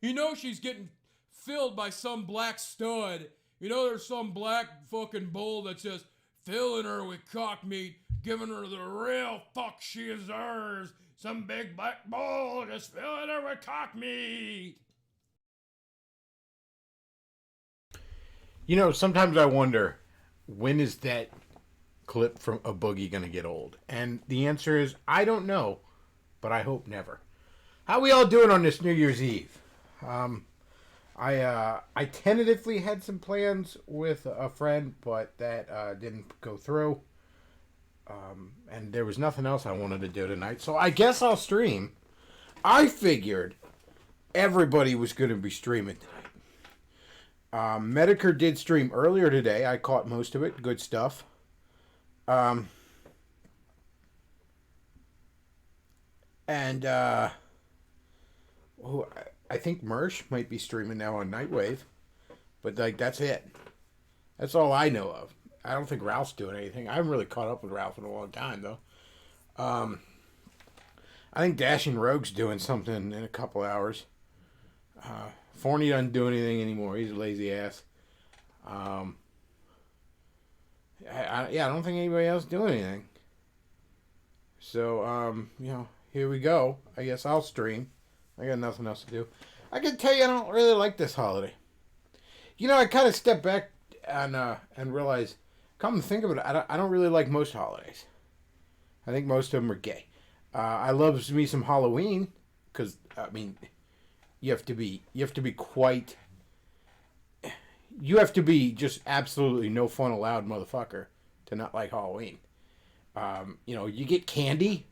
You know she's getting filled by some black stud. You know there's some black fucking bull that's just filling her with cock meat, giving her the real fuck she deserves. Some big black bull just filling her with cock meat. You know, sometimes I wonder, when is that clip from a boogie gonna get old? And the answer is, I don't know, but I hope never. How we all doing on this New Year's Eve? I tentatively had some plans with a friend, but that didn't go through. And there was nothing else I wanted to do tonight, so I guess I'll stream. I figured everybody was going to be streaming tonight. Medicare did stream earlier today. I caught most of it. Good stuff. And I think Mersh might be streaming now on Nightwave, but like that's it. That's all I know of. I don't think Ralph's doing anything. I haven't really caught up with Ralph in a long time though. I think Dashing Rogue's doing something in a couple hours. Forney doesn't do anything anymore. He's a lazy ass. I don't think anybody else is doing anything. So, here we go. I guess I'll stream. I got nothing else to do. I can tell you I don't really like this holiday. You know, I kind of stepped back and realized, come to think of it, I don't really like most holidays. I think most of them are gay. I love me some Halloween because you have to be just absolutely no fun allowed motherfucker to not like Halloween. You get candy.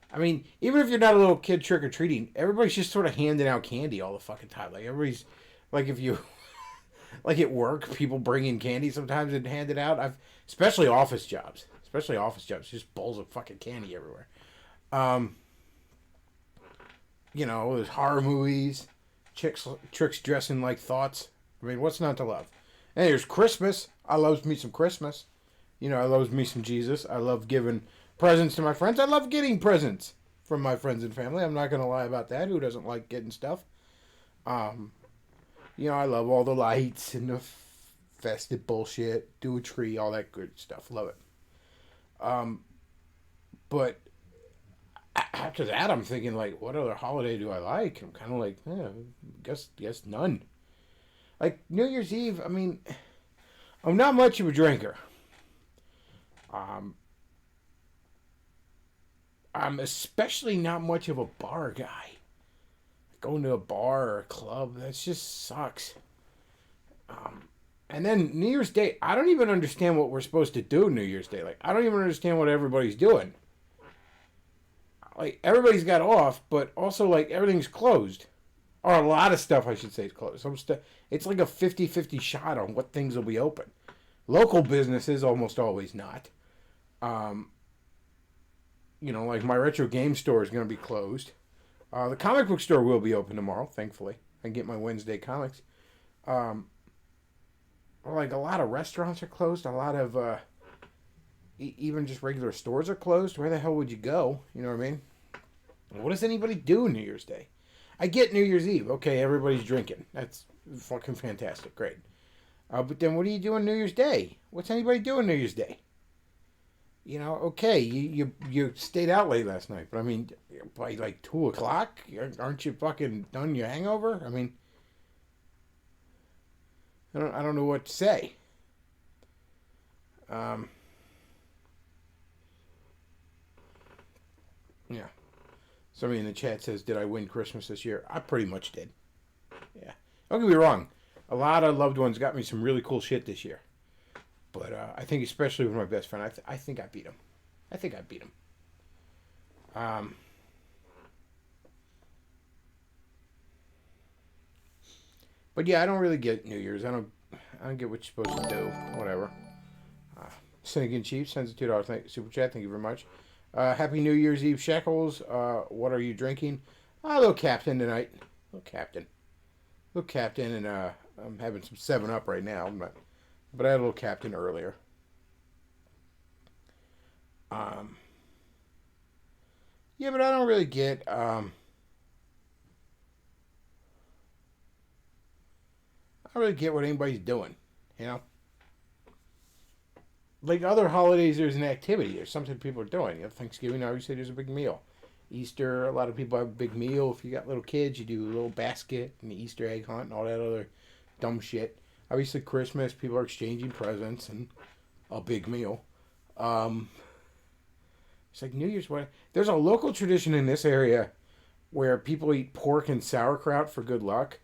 I mean, even if you're not a little kid trick or treating, everybody's just sort of handing out candy all the fucking time. Like everybody's, like if you, like at work, people bring in candy sometimes and hand it out. Especially office jobs, just bowls of fucking candy everywhere. There's horror movies, tricks dressing like thoughts. I mean, what's not to love? And there's Christmas. I love me some Christmas. I love me some Jesus. I love giving presents to my friends. I love getting presents from my friends and family. I'm not going to lie about that. Who doesn't like getting stuff? I love all the lights and the festive bullshit. Do a tree, all that good stuff. Love it. But after that, I'm thinking, like, what other holiday do I like? I'm kind of like, guess none. Like, New Year's Eve, I mean, I'm not much of a drinker. I'm especially not much of a bar guy. Going to a bar or a club, that just sucks. And then New Year's Day, I don't even understand what we're supposed to do New Year's Day. Like, I don't even understand what everybody's doing. Like, everybody's got off, but also, like, everything's closed. Or a lot of stuff, I should say, is closed. It's like a 50-50 shot on what things will be open. Local businesses, almost always not. Like my retro game store is going to be closed. The comic book store will be open tomorrow, thankfully. I can get my Wednesday comics. Like a lot of restaurants are closed. A lot of even just regular stores are closed. Where the hell would you go? You know what I mean? What does anybody do New Year's Day? I get New Year's Eve. Okay, everybody's drinking. That's fucking fantastic. Great. But then what do you do on New Year's Day? What's anybody doing New Year's Day? Okay, you stayed out late last night, but I mean, by like 2 o'clock, aren't you fucking done your hangover? I mean, I don't know what to say. Yeah. Somebody in the chat says, "Did I win Christmas this year?" I pretty much did. Yeah. Don't get me wrong. A lot of loved ones got me some really cool shit this year. But I think especially with my best friend, I think I beat him. But yeah, I don't really get New Year's. I don't get what you're supposed to do. Whatever. Finnegan Chief sends a $2 super chat. Thank you very much. Happy New Year's Eve, Shekels. What are you drinking? A little Captain tonight. Little Captain, and I'm having some 7-Up right now. But I had a little Captain earlier. Yeah, but I don't really get don't really get what anybody's doing, you know? Like other holidays, there's an activity. There's something people are doing. You know, Thanksgiving, obviously, there's a big meal. Easter, a lot of people have a big meal. If you got little kids, you do a little basket and the Easter egg hunt and all that other dumb shit. Obviously, Christmas, people are exchanging presents and a big meal. It's like New Year's. What? There's a local tradition in this area where people eat pork and sauerkraut for good luck.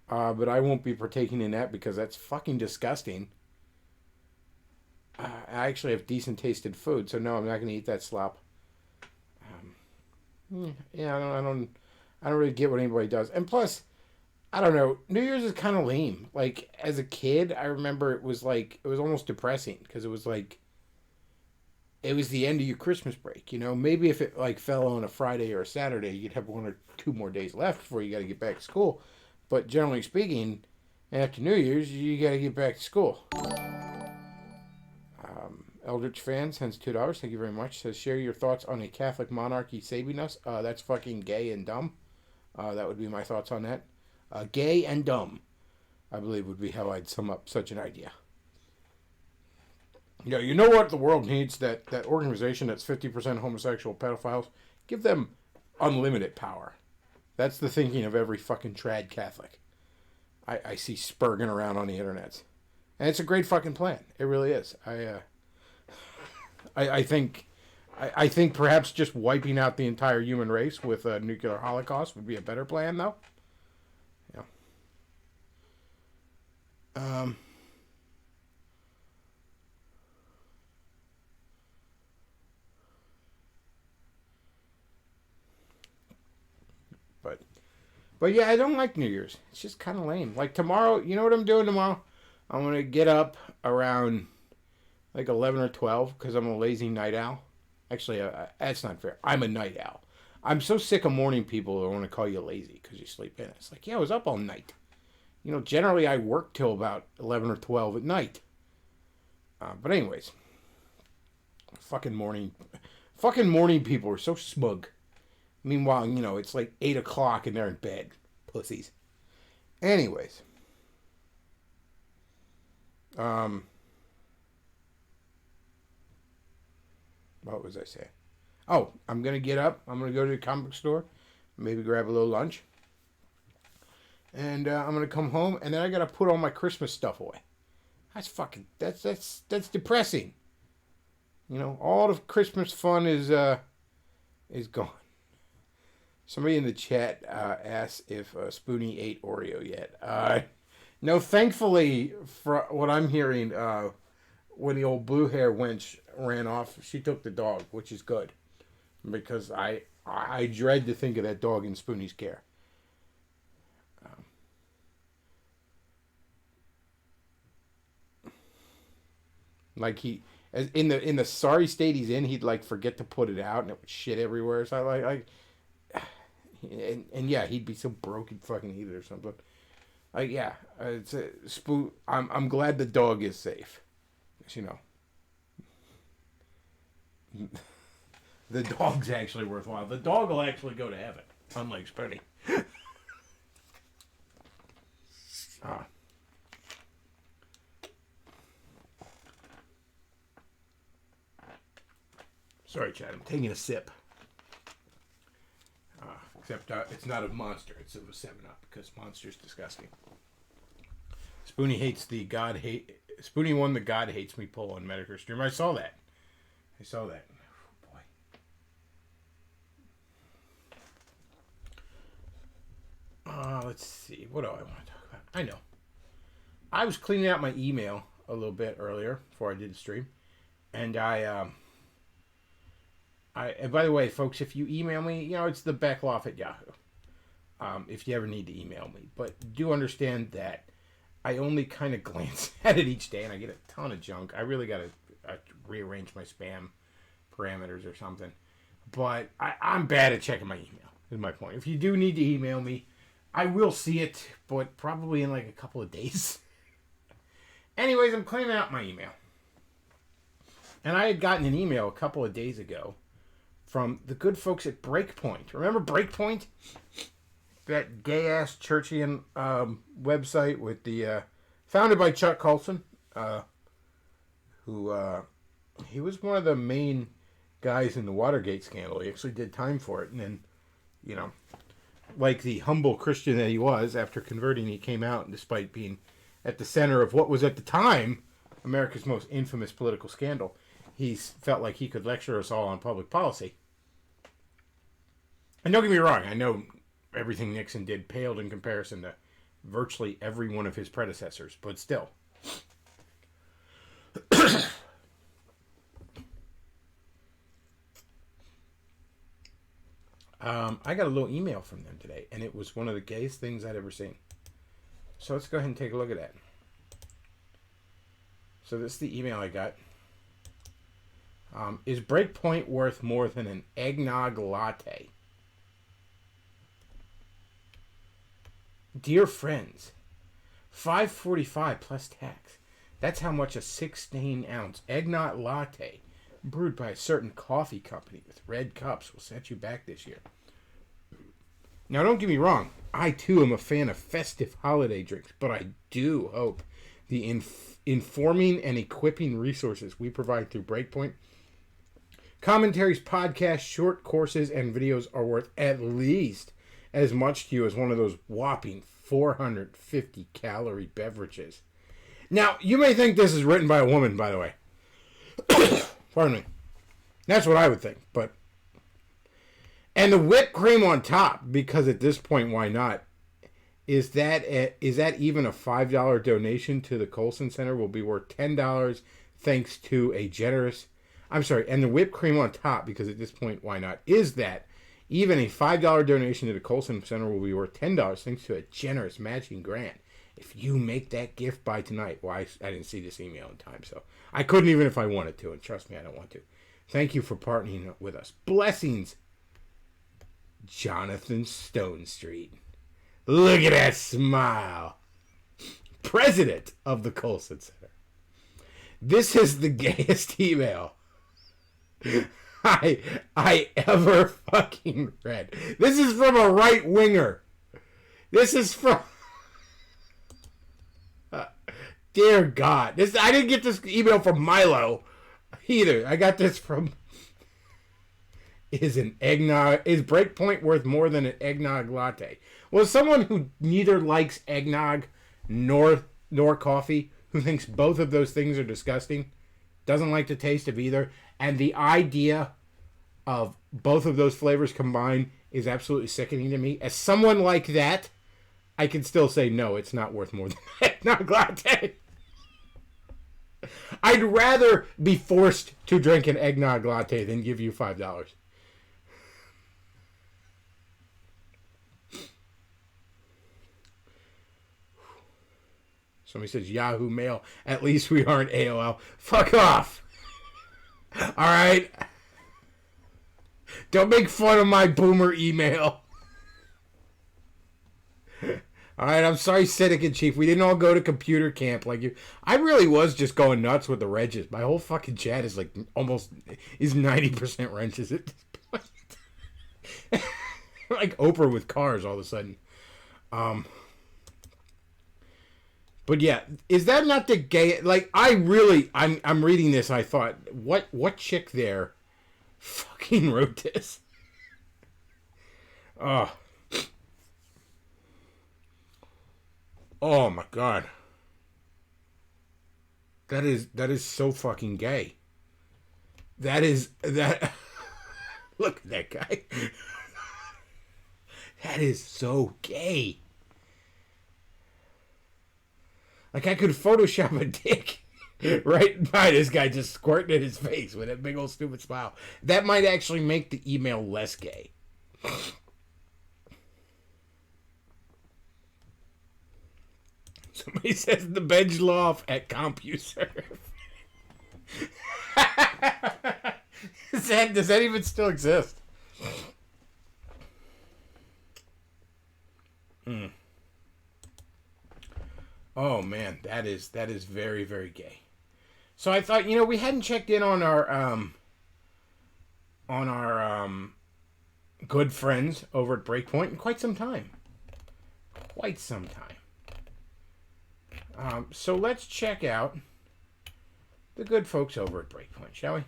But I won't be partaking in that because that's fucking disgusting. I actually have decent tasted food, so no, I'm not going to eat that slop. Yeah, I don't really get what anybody does. And plus, I don't know, New Year's is kind of lame. Like, as a kid, I remember it was almost depressing because it was like, it was the end of your Christmas break, you know? Maybe if it like fell on a Friday or a Saturday, you'd have 1 or 2 more days left before you got to get back to school. But generally speaking, after New Year's, you got to get back to school. Eldritch fan sends $2. Thank you very much. Says, share your thoughts on a Catholic monarchy saving us. That's fucking gay and dumb. That would be my thoughts on that. Gay and dumb, I believe, would be how I'd sum up such an idea. You know what the world needs? That organization that's 50% homosexual pedophiles. Give them unlimited power. That's the thinking of every fucking trad Catholic I see spurging around on the internet. And it's a great fucking plan. It really is. I think perhaps just wiping out the entire human race with a nuclear holocaust would be a better plan, though. Yeah. But yeah, I don't like New Year's. It's just kind of lame. Like tomorrow, you know what I'm doing tomorrow? I'm going to get up around like 11 or 12 because I'm a lazy night owl. Actually, that's not fair. I'm a night owl. I'm so sick of morning people who want to call you lazy because you sleep in. It's like, yeah, I was up all night. You know, generally I work till about 11 or 12 at night. But anyways, fucking morning people are so smug. Meanwhile, you know, it's like 8 o'clock and they're in bed. Pussies. Anyways. What was I saying? Oh, I'm going to get up. I'm going to go to the comic book store. Maybe grab a little lunch. And I'm going to come home. And then I got to put all my Christmas stuff away. That's fucking... That's depressing. You know, all the Christmas fun is gone. Somebody in the chat asked if Spoonie ate Oreo yet. No, thankfully, for what I'm hearing, when the old blue hair wench ran off, she took the dog, which is good. Because I dread to think of that dog in Spoonie's care. Like in the sorry state he's in, he'd like forget to put it out and it would shit everywhere. So and yeah, he'd be so broke he'd fucking eat it or something. Yeah, it's a Spoo. I'm glad the dog is safe. You know, the dog's actually worthwhile. The dog will actually go to heaven, unlike Spoonie. Sorry, Chad. I'm taking a sip. Except it's not of Monster. It's of a 7-Up because Monster's disgusting. Spoonie hates the God hate. Spoonie won the God hates me poll on Medicare stream. I saw that. Oh, boy. Let's see. What do I want to talk about? I know. I was cleaning out my email a little bit earlier before I did the stream, and and by the way, folks, if you email me, you know, it's the Bechtloff at Yahoo. If you ever need to email me. But do understand that I only kind of glance at it each day and I get a ton of junk. I really got to rearrange my spam parameters or something. But I'm bad at checking my email, is my point. If you do need to email me, I will see it, but probably in like a couple of days. Anyways, I'm cleaning out my email. And I had gotten an email a couple of days ago from the good folks at Breakpoint. Remember Breakpoint? That gay-ass Churchian website with the Founded by Chuck Colson, who he was one of the main guys in the Watergate scandal. He actually did time for it, and then, you know, like the humble Christian that he was, after converting, he came out, and despite being at the center of what was at the time America's most infamous political scandal, he felt like he could lecture us all on public policy. And don't get me wrong, I know everything Nixon did paled in comparison to virtually every one of his predecessors, but still. I got a little email from them today, and it was one of the gayest things I'd ever seen. So let's go ahead and take a look at that. So this is the email I got. Is Breakpoint worth more than an eggnog latte? Dear friends, $5.45 plus tax. That's how much a 16-ounce eggnog latte brewed by a certain coffee company with red cups will set you back this year. Now, don't get me wrong. I, too, am a fan of festive holiday drinks, but I do hope the informing and equipping resources we provide through Breakpoint, commentaries, podcasts, short courses, and videos are worth at least as much to you as one of those whopping 450-calorie beverages. Now, you may think this is written by a woman, by the way. Pardon me. That's what I would think, but... And the whipped cream on top, because at this point, why not? Is that even a $5 donation to the Colson Center will be worth $10 thanks to a generous... I'm sorry, and the whipped cream on top, because at this point, why not? Is that even a $5 donation to the Colson Center will be worth $10 thanks to a generous matching grant? If you make that gift by tonight... Well, I didn't see this email in time, so I couldn't even if I wanted to, and trust me, I don't want to. Thank you for partnering with us. Blessings, Jonathan Stone Street. Look at that smile. President of the Colson Center. This is the gayest email I ever fucking read. This is from a right-winger. This is from... dear God. I didn't get this email from Milo either. I got this from... Is Breakpoint worth more than an eggnog latte? Well, someone who neither likes eggnog nor coffee, who thinks both of those things are disgusting, doesn't like the taste of either, and the idea of both of those flavors combined is absolutely sickening to me. As someone like that, I can still say no, it's not worth more than an eggnog latte. I'd rather be forced to drink an eggnog latte than give you $5. Somebody says Yahoo Mail. At least we aren't AOL. Fuck off. All right. Don't make fun of my boomer email. All right, I'm sorry, Cynic and Chief. We didn't all go to computer camp like you. I really was just going nuts with the wrenches. My whole fucking chat is like almost is 90% wrenches at this point. Like Oprah with cars all of a sudden. But yeah, is that not the gay? Like, I'm reading this. I thought, what chick there fucking wrote this? Oh my God. That is so fucking gay. That. Look at that guy. That is so gay. Like, I could Photoshop a dick right by this guy just squirting in his face with that big old stupid smile. That might actually make the email less gay. Somebody says the Bechtloff at CompuServe. Does that even still exist? Oh man, that is very, very gay. So I thought, we hadn't checked in on our good friends over at Breakpoint in quite some time. So let's check out the good folks over at Breakpoint, shall we?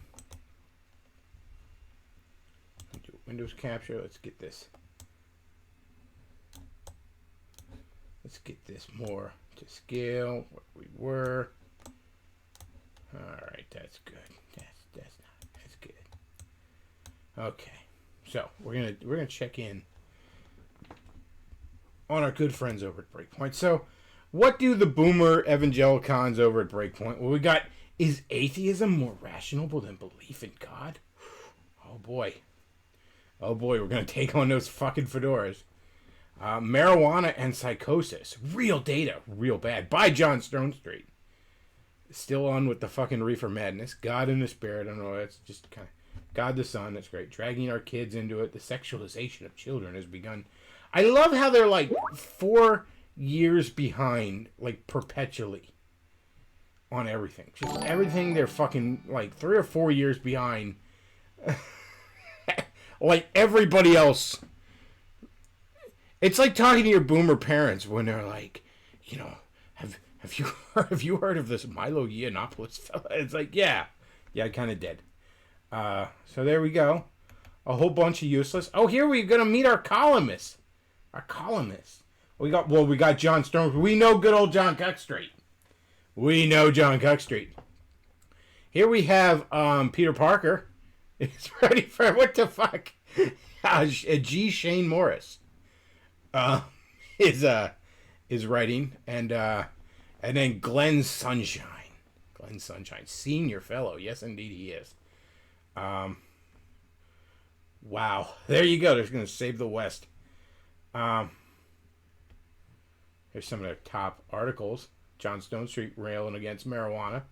Do Windows capture. Let's get this. Let's get this more to scale. What we were. All right, that's good. That's good. Okay, so we're gonna check in on our good friends over at Breakpoint. So, what do the boomer evangelicons over at Breakpoint? Well, we got, is atheism more rational than belief in God? Oh boy, we're gonna take on those fucking fedoras. Marijuana and psychosis, real data, real bad. By John Stonestreet. Still on with the fucking reefer madness. God in the Spirit. I don't know. That's just kind of God the Son. That's great. Dragging our kids into it. The sexualization of children has begun. I love how they're like 4 years behind, like perpetually, on everything. Just everything. They're fucking like 3 or 4 years behind, like everybody else. It's like talking to your boomer parents when they're like, you know, have you heard of this Milo Yiannopoulos fella? It's like, yeah, I kind of did. So there we go. A whole bunch of useless. Oh, here we're gonna meet our columnists. We got John Stone. We know good old John Cuckstreet. Here we have Peter Parker. He's ready for what the fuck? G. Shane Morris is writing, and then Glenn Sunshine, senior fellow. Yes, indeed he is. Wow, there you go. They're going to save the West. Here's some of their top articles. John Stonestreet railing against marijuana.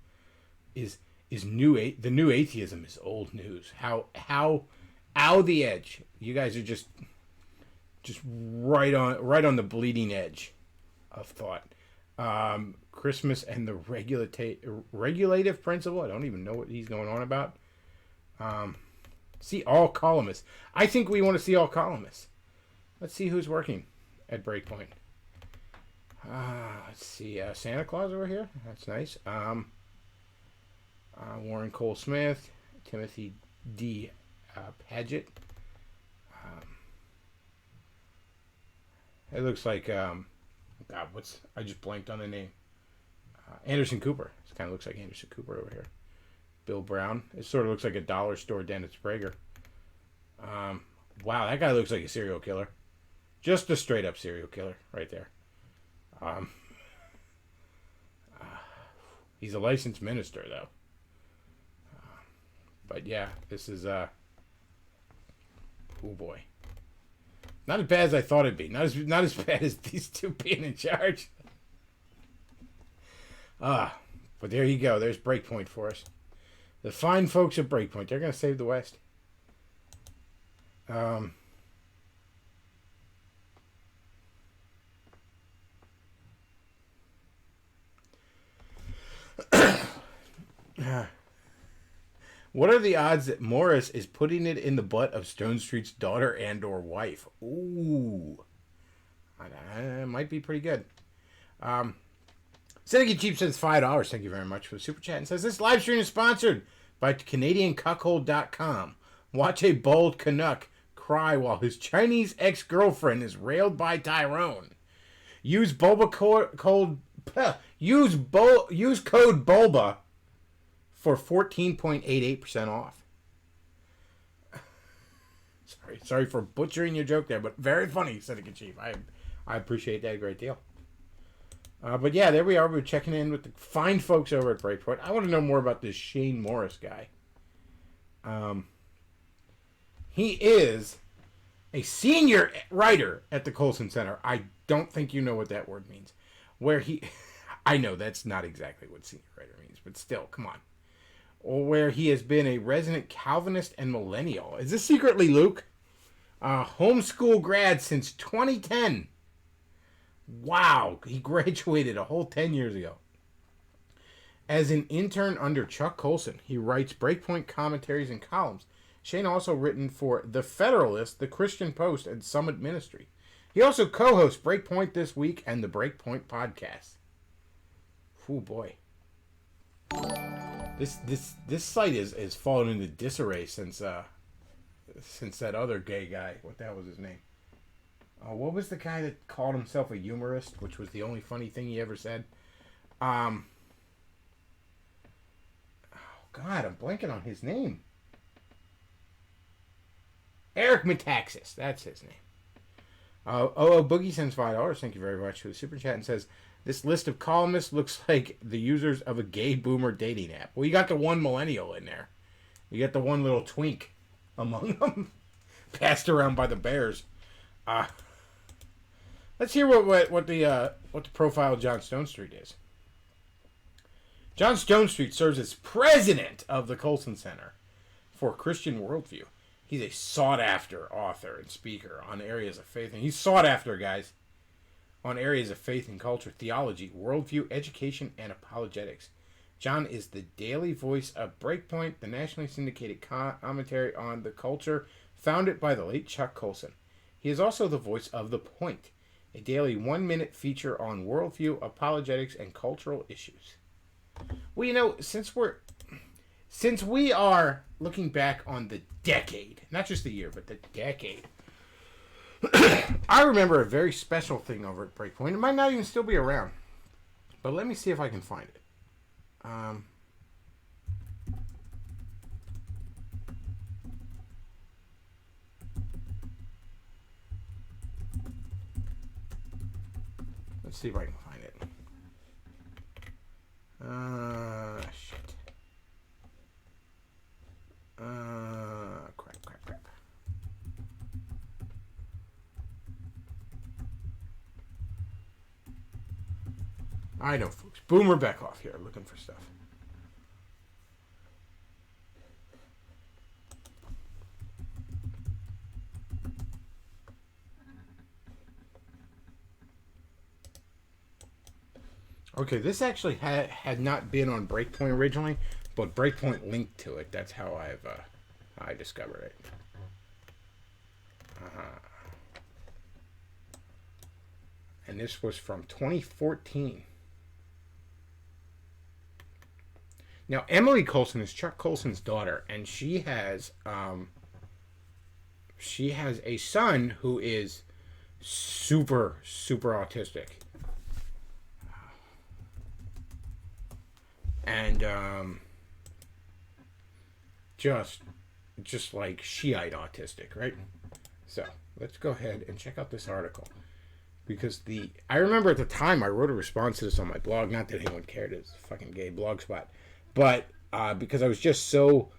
The new atheism is old news. How the edge. You guys are just right on the bleeding edge of thought. Christmas and the regulative principle. I don't even know what he's going on about. See all columnists. I think we want to see all columnists. Let's see who's working at Breakpoint. Let's see. Santa Claus over here. That's nice. Warren Cole Smith, Timothy D. Paget. It looks like God. I just blanked on the name. Anderson Cooper. It kind of looks like Anderson Cooper over here. Bill Brown. It sort of looks like a dollar store Dennis Prager. Wow, that guy looks like a serial killer. Just a straight up serial killer right there. He's a licensed minister though. But yeah, this is oh boy. Not as bad as I thought it'd be. Not as bad as these two being in charge. But there you go. There's Breakpoint for us. The fine folks at Breakpoint. They're going to save the West. What are the odds that Morris is putting it in the butt of Stonestreet's daughter and or wife? Ooh. It might be pretty good. Syndicate Cheap sends $5. Thank you very much for the super chat. And says, this live stream is sponsored by CanadianCuckold.com. Watch a bold Canuck cry while his Chinese ex-girlfriend is railed by Tyrone. Use code BULBA for 14.88% off. Sorry for butchering your joke there, but very funny, Syndicate Chief. I appreciate that a great deal. But yeah, there we are. We're checking in with the fine folks over at Breakpoint. I want to know more about this Shane Morris guy. He is a senior writer at the Colson Center. I don't think you know what that word means. I know that's not exactly what senior writer means, but still, come on. Or where he has been a resident Calvinist and millennial. Is this secretly Luke? Homeschool grad since 2010. Wow, he graduated a whole 10 years ago. As an intern under Chuck Colson, he writes Breakpoint commentaries and columns. Shane also written for The Federalist, The Christian Post, and Summit Ministry. He also co-hosts Breakpoint This Week and the Breakpoint Podcast. Oh boy. This site is fallen into disarray since that other gay guy. What the hell was his name? What was the guy that called himself a humorist, which was the only funny thing he ever said? Oh God, I'm blanking on his name. Eric Metaxas, that's his name. Boogie sends $5. Thank you very much for the super chat and says, this list of columnists looks like the users of a gay boomer dating app. Well, you got the one millennial in there. You got the one little twink among them, passed around by the bears. Let's hear what the profile of John Stonestreet is. John Stonestreet serves as president of the Colson Center for Christian Worldview. He's a sought-after author and speaker on areas of faith. And he's sought after, guys, on areas of faith and culture, theology, worldview, education, and apologetics. John is the daily voice of Breakpoint, the nationally syndicated commentary on the culture founded by the late Chuck Colson. He is also the voice of The Point, a daily 1-minute feature on worldview, apologetics, and cultural issues. Well, you know, since we are looking back on the decade, not just the year, but the decade, I remember a very special thing over at Breakpoint. It might not even still be around, but let me see if I can find it. Let's see if I can find it. Shit. Crap. I know, folks. Boomer Bechtloff here, looking for stuff. Okay, this actually had not been on Breakpoint originally, but Breakpoint linked to it. That's how I discovered it. And this was from 2014. Now, Emily Colson is Chuck Colson's daughter, and she has a son who is super autistic. And just like Shiite autistic, right? So let's go ahead and check out this article, because I remember at the time I wrote a response to this on my blog. Not that anyone cared, it's a fucking gay blog spot, but because I was just so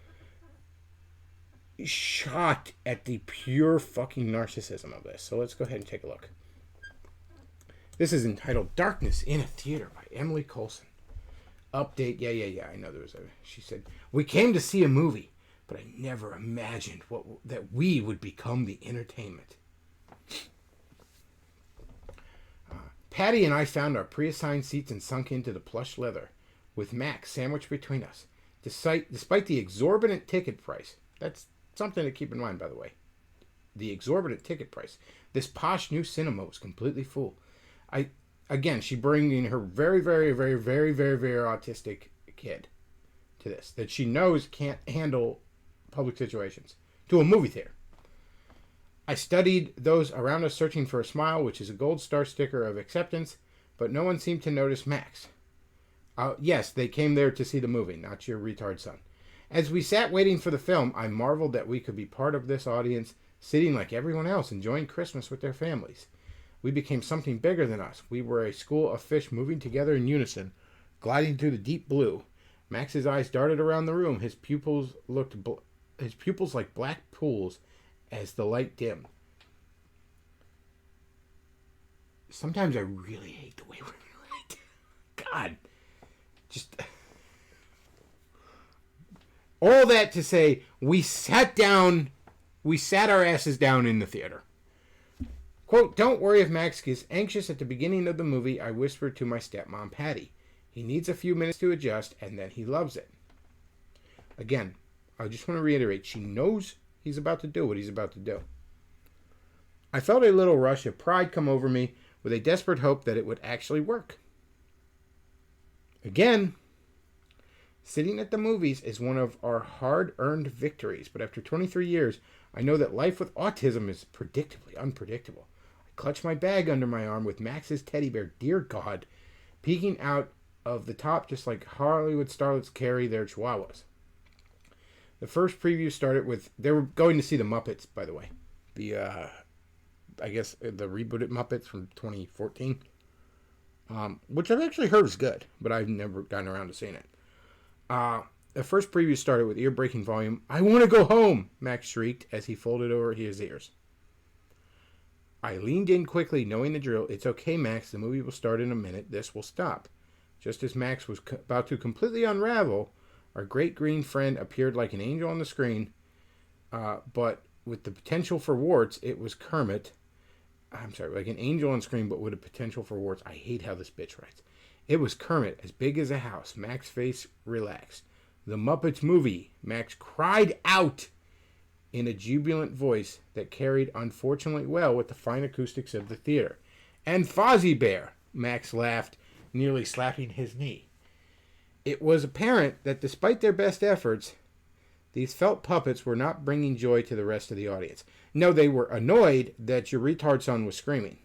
shocked at the pure fucking narcissism of this. So let's go ahead and take a look. This is entitled "Darkness in a Theater" by Emily Colson. Update, yeah. I know she said, "We came to see a movie, but I never imagined that we would become the entertainment. Patty and I found our pre-assigned seats and sunk into the plush leather, with Max sandwiched between us. Despite the exorbitant ticket price," that's something to keep in mind, by the way, the exorbitant ticket price, "this posh new cinema was completely full." Again, she bringing her very autistic kid to this, that she knows can't handle public situations, to a movie theater. "I studied those around us, searching for a smile, which is a gold star sticker of acceptance, but no one seemed to notice Max. Yes, they came there to see the movie, not your retard son. As we sat waiting for the film, I marveled that we could be part of this audience, sitting like everyone else, enjoying Christmas with their families. We became something bigger than us. We were a school of fish moving together in unison, gliding through the deep blue. Max's eyes darted around the room. His pupils like black pools as the light dimmed. Sometimes I really hate the way we write. God. Just... all that to say, we sat our asses down in the theater. Quote, "Don't worry if Max gets anxious at the beginning of the movie," I whispered to my stepmom, Patty. "He needs a few minutes to adjust, and then he loves it." Again, I just want to reiterate, she knows he's about to do what he's about to do. "I felt a little rush of pride come over me, with a desperate hope that it would actually work." Again, sitting at the movies is one of our hard-earned victories, but after 23 years, I know that life with autism is predictably unpredictable. I clutch my bag under my arm with Max's teddy bear, dear God, peeking out of the top just like Hollywood starlets carry their chihuahuas. The first preview started with, they were going to see the Muppets, by the way. I guess the rebooted Muppets from 2014. Which I've actually heard is good, but I've never gotten around to seeing it. The first preview started with ear-breaking volume. "I want to go home," Max shrieked as he folded over his ears. I leaned in quickly, knowing the drill. "It's okay, Max. The movie will start in a minute. This will stop." Just as Max was about to completely unravel, our great green friend appeared like an angel on the screen, but with the potential for warts. It was Kermit. I'm sorry, like an angel on screen, but with a potential for warts. I hate how this bitch writes. It was Kermit, as big as a house. Max's face relaxed. "The Muppets movie," Max cried out in a jubilant voice that carried unfortunately well with the fine acoustics of the theater. "And Fozzie Bear," Max laughed, nearly slapping his knee. It was apparent that despite their best efforts, these felt puppets were not bringing joy to the rest of the audience. No, they were annoyed that your retard son was screaming.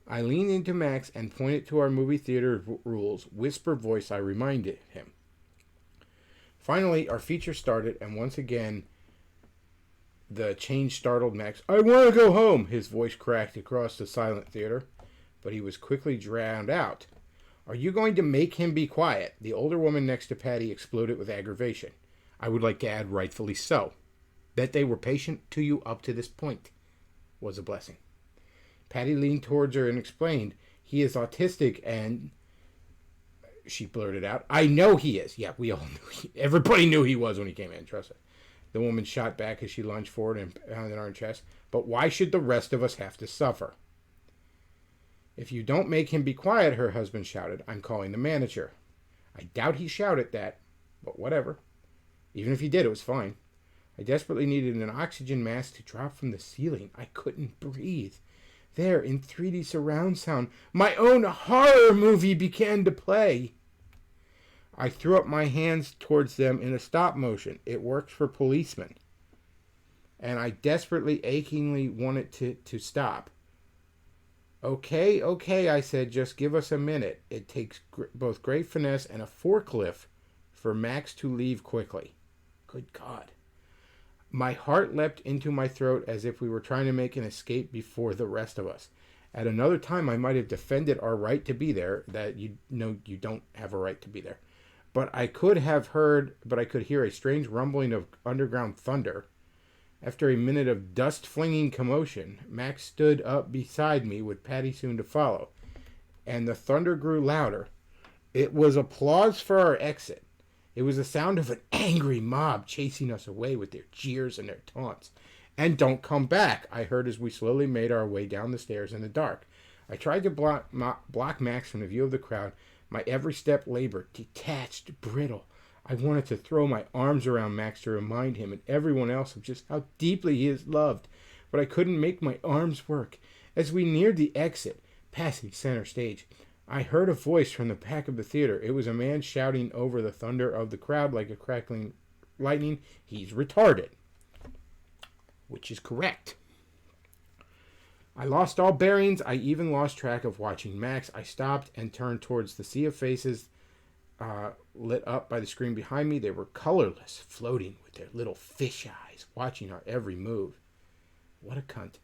I leaned into Max and pointed to our movie theater rules. Whisper voice, I reminded him. Finally, our feature started, and once again, the change startled Max. "I want to go home," his voice cracked across the silent theater, but he was quickly drowned out. "Are you going to make him be quiet?" The older woman next to Patty exploded with aggravation. I would like to add, rightfully so. That they were patient to you up to this point was a blessing. Patty leaned towards her and explained, "He is autistic and..." She blurted out, "I know he is." Yeah, we all knew. Everybody knew he was when he came in, trust me. The woman shot back as she lunged forward and pounded on her chest. "But why should the rest of us have to suffer?" "If you don't make him be quiet," her husband shouted, "I'm calling the manager." I doubt he shouted that, but whatever. Even if he did, it was fine. I desperately needed an oxygen mask to drop from the ceiling. I couldn't breathe. There, in 3D surround sound, my own horror movie began to play. I threw up my hands towards them in a stop motion. It works for policemen. And I desperately, achingly wanted to stop. Okay, I said, just give us a minute. It takes both great finesse and a forklift for Max to leave quickly. Good God. My heart leapt into my throat as if we were trying to make an escape before the rest of us. At another time, I might have defended our right to be there, that you don't have a right to be there. But I could hear a strange rumbling of underground thunder. After a minute of dust-flinging commotion, Max stood up beside me with Patty soon to follow, and the thunder grew louder. It was applause for our exit. It was the sound of an angry mob chasing us away with their jeers and their taunts. "And don't come back," I heard as we slowly made our way down the stairs in the dark. I tried to block Max from the view of the crowd. My every step labored, detached, brittle. I wanted to throw my arms around Max to remind him and everyone else of just how deeply he is loved, but I couldn't make my arms work. As we neared the exit, passing center stage, I heard a voice from the back of the theater. It was a man shouting over the thunder of the crowd like a crackling lightning, "He's retarded." Which is correct. I lost all bearings. I even lost track of watching Max. I stopped and turned towards the sea of faces lit up by the screen behind me. They were colorless, floating with their little fish eyes, watching our every move. What a cunt.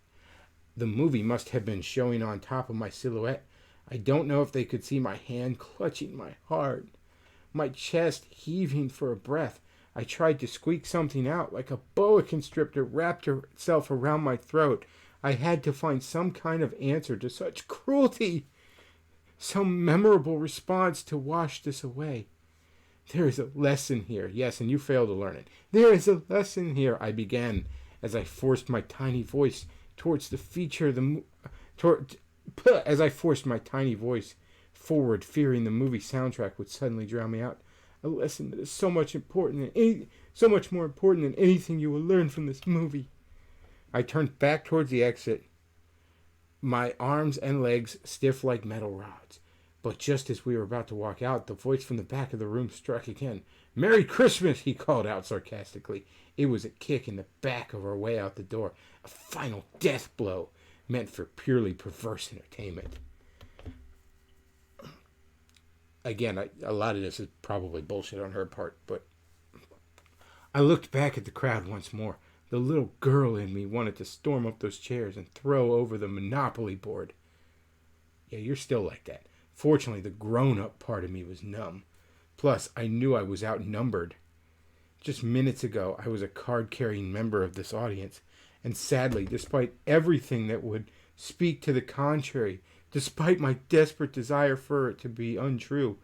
The movie must have been showing on top of my silhouette. I don't know if they could see my hand clutching my heart, my chest heaving for a breath. I tried to squeak something out, like a boa constrictor wrapped itself around my throat. I had to find some kind of answer to such cruelty, some memorable response to wash this away. There is a lesson here. Yes, and you failed to learn it. There is a lesson here, I began, as I forced my tiny voice towards the feature, as I forced my tiny voice forward, fearing the movie soundtrack would suddenly drown me out. A lesson that is so much more important than anything you will learn from this movie. I turned back towards the exit, my arms and legs stiff like metal rods. But just as we were about to walk out, the voice from the back of the room struck again. "Merry Christmas," he called out sarcastically. It was a kick in the back of our way out the door. A final death blow meant for purely perverse entertainment. Again, a lot of this is probably bullshit on her part, but I looked back at the crowd once more. The little girl in me wanted to storm up those chairs and throw over the Monopoly board. Yeah, you're still like that. Fortunately, the grown-up part of me was numb. Plus, I knew I was outnumbered. Just minutes ago, I was a card-carrying member of this audience, and sadly, despite everything that would speak to the contrary, despite my desperate desire for it to be untrue,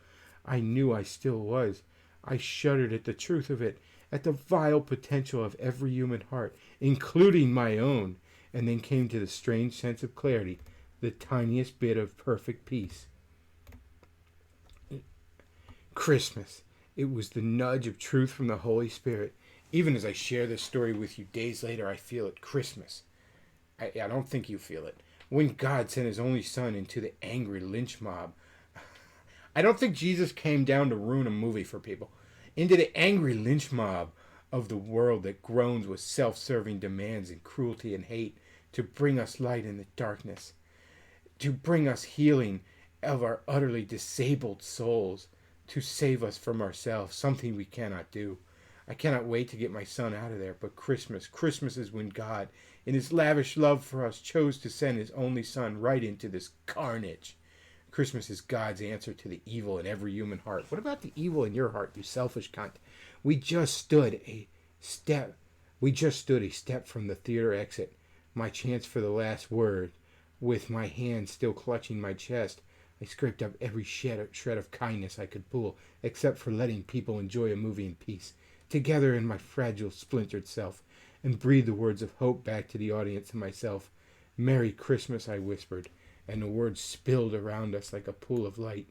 I knew I still was. I shuddered at the truth of it, at the vile potential of every human heart, including my own, and then came to the strange sense of clarity, the tiniest bit of perfect peace. Christmas. It was the nudge of truth from the Holy Spirit. Even as I share this story with you days later, I feel it. Christmas. I don't think you feel it. When God sent his only son into the angry lynch mob. I don't think Jesus came down to ruin a movie for people. Into the angry lynch mob of the world that groans with self-serving demands and cruelty and hate, to bring us light in the darkness, to bring us healing of our utterly disabled souls, to save us from ourselves, something we cannot do. I cannot wait to get my son out of there. But Christmas is when God, in his lavish love for us, chose to send his only son right into this carnage. Christmas is God's answer to the evil in every human heart. What about the evil in your heart, you selfish cunt? We just stood a step from the theater exit. My chance for the last word. With my hand still clutching my chest, I scraped up every shred of kindness I could pull, except for letting people enjoy a movie in peace, together in my fragile, splintered self, and breathed the words of hope back to the audience and myself. "Merry Christmas," I whispered, and the words spilled around us like a pool of light.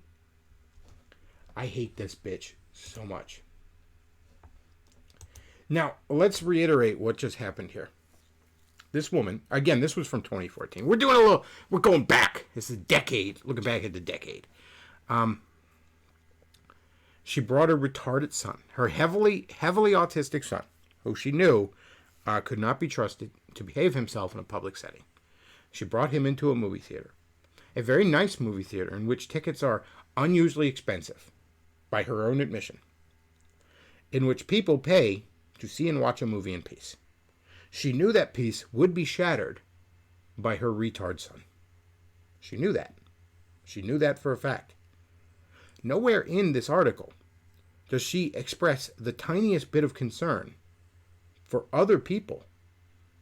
I hate this bitch so much. Now, let's reiterate what just happened here. This woman, again, this was from 2014. We're going back. This is a decade, looking back at the decade. She brought her retarded son, her heavily autistic son, who she knew could not be trusted to behave himself in a public setting. She brought him into a movie theater, a very nice movie theater in which tickets are unusually expensive, by her own admission, in which people pay to see and watch a movie in peace. She knew that peace would be shattered by her retard son. She knew that. She knew that for a fact. Nowhere in this article does she express the tiniest bit of concern for other people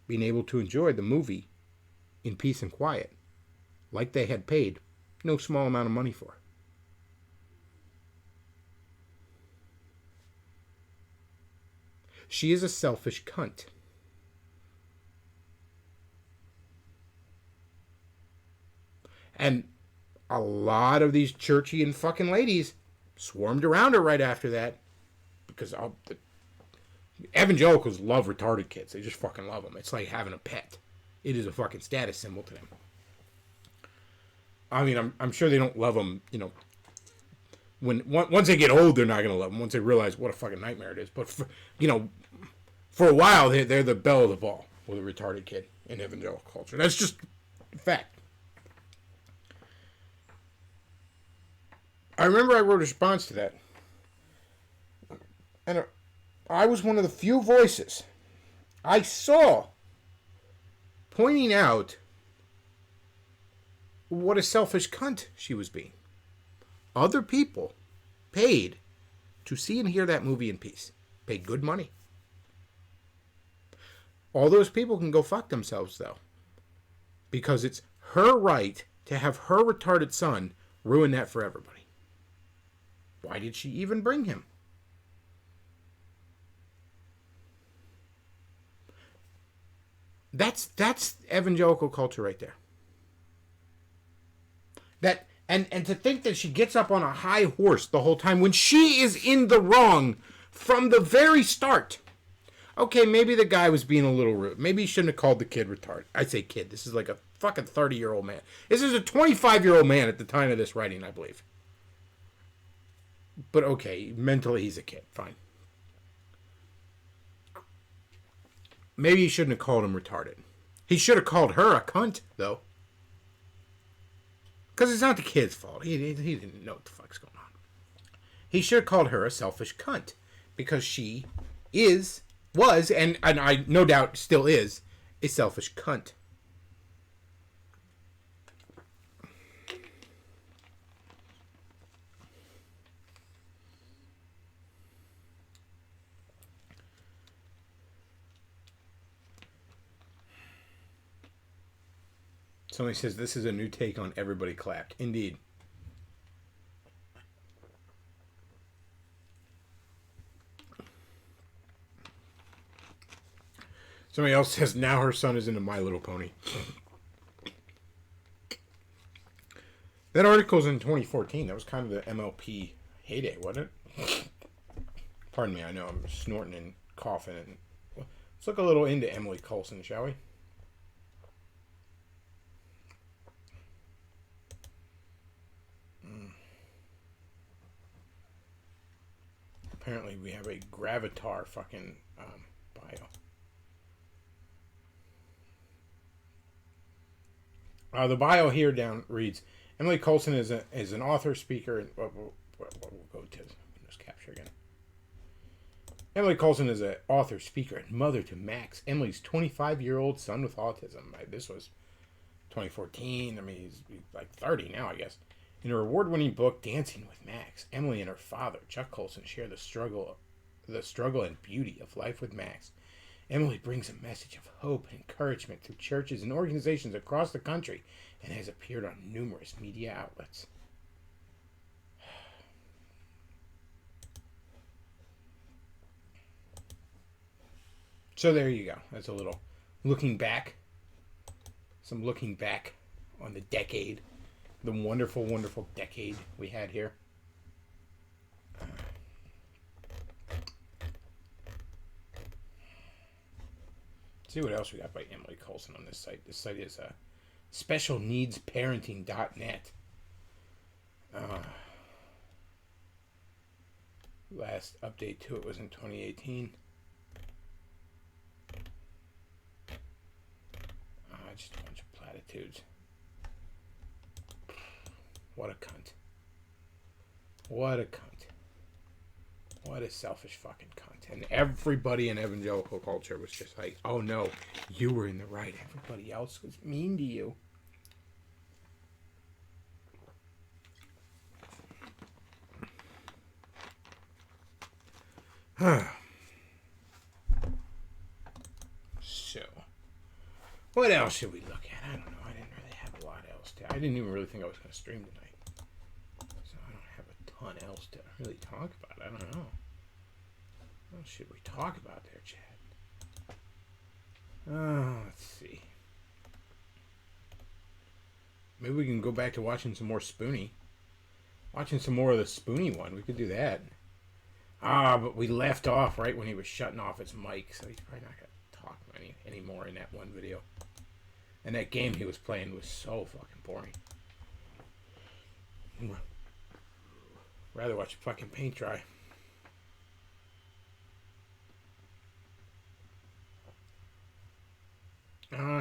being able to enjoy the movie in peace and quiet, like they had paid no small amount of money for. She is a selfish cunt. And a lot of these churchy and fucking ladies swarmed around her right after that, because the evangelicals love retarded kids. They just fucking love them. It's like having a pet. It is a fucking status symbol to them. I mean, I'm sure they don't love them, once they get old, they're not going to love them, once they realize what a fucking nightmare it is. But, for a while, they're the belle of the ball with a retarded kid in evangelical culture. That's just a fact. I remember I wrote a response to that. And I was one of the few voices I saw pointing out what a selfish cunt she was being. Other people paid to see and hear that movie in peace. Paid good money. All those people can go fuck themselves, though. Because it's her right to have her retarded son ruin that for everybody. Why did she even bring him? That's evangelical culture right there. That and to think that she gets up on a high horse the whole time when she is in the wrong from the very start. Okay, maybe the guy was being a little rude. Maybe he shouldn't have called the kid retarded. I say kid. This is like a fucking 30-year-old man. This is a 25-year-old man at the time of this writing, I believe. But okay, mentally he's a kid. Fine. Maybe he shouldn't have called him retarded. He should have called her a cunt, though. Because it's not the kid's fault. He didn't know what the fuck's going on. He should have called her a selfish cunt. Because she was, and I no doubt still is, a selfish cunt. Somebody says this is a new take on Everybody Clapped. Indeed. Somebody else says now her son is into My Little Pony. That article's in 2014. That was kind of the MLP heyday, wasn't it? Pardon me, I know I'm snorting and coughing. And let's look a little into Emily Coulson, shall we? Apparently we have a Gravatar fucking bio. The bio here down reads, Emily Coulson is an author, speaker, and we'll go to Windows Capture again. Emily Coulson is an author, speaker, and mother to Max, Emily's 25-year-old son with autism. This was 2014. I mean, he's like 30 now, I guess. In her award-winning book, Dancing with Max, Emily and her father, Chuck Coulson, share the struggle and beauty of life with Max. Emily brings a message of hope and encouragement through churches and organizations across the country and has appeared on numerous media outlets. So there you go. That's a little looking back. Some looking back on the decade. The wonderful, wonderful decade we had here. Let's see what else we got by Emily Coulson on this site. This site is specialneedsparenting.net. Last update to it was in 2018. Just a bunch of platitudes. What a cunt. What a cunt. What a selfish fucking cunt. And everybody in evangelical culture was just like, oh no, you were in the right. Everybody else was mean to you. So, what else should we look at? I don't know. I didn't really have a lot else to. I didn't even really think I was going to stream tonight. So I don't have a ton else to really talk about. I don't know. What should we talk about there, Chad? Let's see. Maybe we can go back to watching some more Spoonie. Watching some more of the Spoonie one. We could do that. But we left off right when he was shutting off his mic, so he's probably not going to talk anymore in that one video. And that game he was playing was so fucking boring. Rather watch fucking paint dry.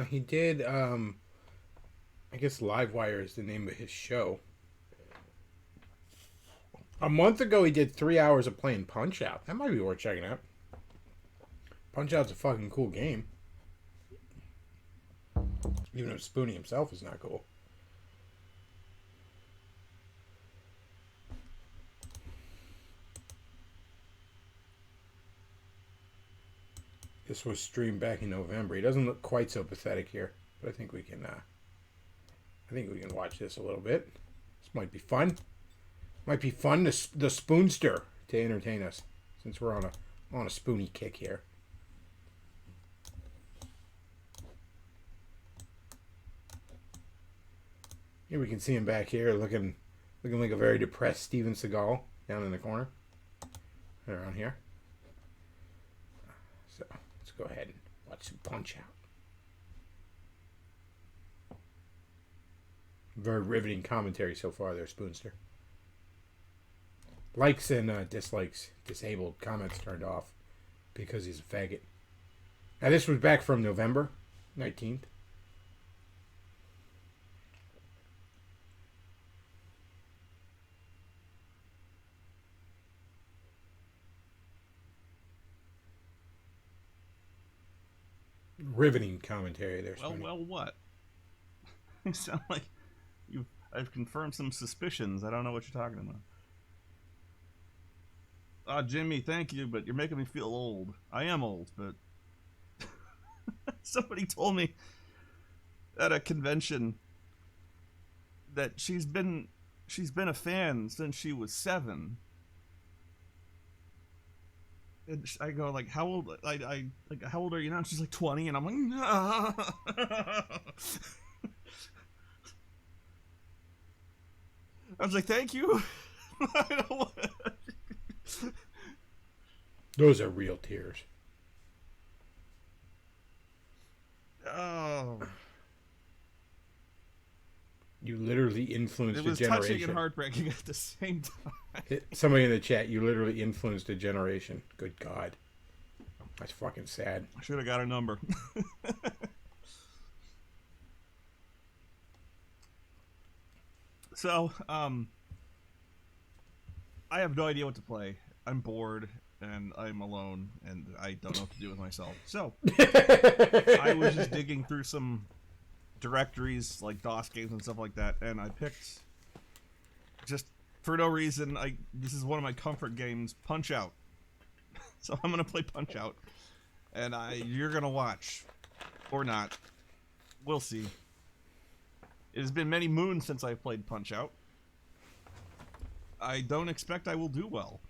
He did, I guess Livewire is the name of his show. A month ago, he did 3 hours of playing Punch-Out. That might be worth checking out. Punch-Out's a fucking cool game. Even though Spoonie himself is not cool. This was streamed back in November. He doesn't look quite so pathetic here, but I think we can watch this a little bit. This might be fun. Might be fun. The Spoonster to entertain us, since we're on a Spoonie kick here. Here we can see him back here, looking like a very depressed Steven Seagal down in the corner. Around here. So let's go ahead and watch some Punch-Out. Very riveting commentary so far there, Spoonster. Likes and dislikes disabled, comments turned off because he's a faggot. Now this was back from November 19th. Riveting commentary there. Well, what? You sound like I've confirmed some suspicions. I don't know what you're talking about. Jimmy, thank you, but you're making me feel old. I am old, but somebody told me at a convention that she's been a fan since she was 7. And I go like, how old? I like, how old are you now? And she's like 20, and I'm like, no. I was like, thank you. I don't want... Those are real tears. Oh. You literally influenced a It was generation. touching and heartbreaking at the same time. Somebody in the chat, you literally influenced a generation. Good God. That's fucking sad. I should have got her number. So, I have no idea what to play. I'm bored, and I'm alone, and I don't know what to do with myself. So, I was just digging through some directories, like DOS games and stuff like that, and I picked, just for no reason, this is one of my comfort games, Punch-Out! So I'm gonna play Punch-Out! And you're gonna watch. Or not. We'll see. It has been many moons since I've played Punch-Out! I don't expect I will do well.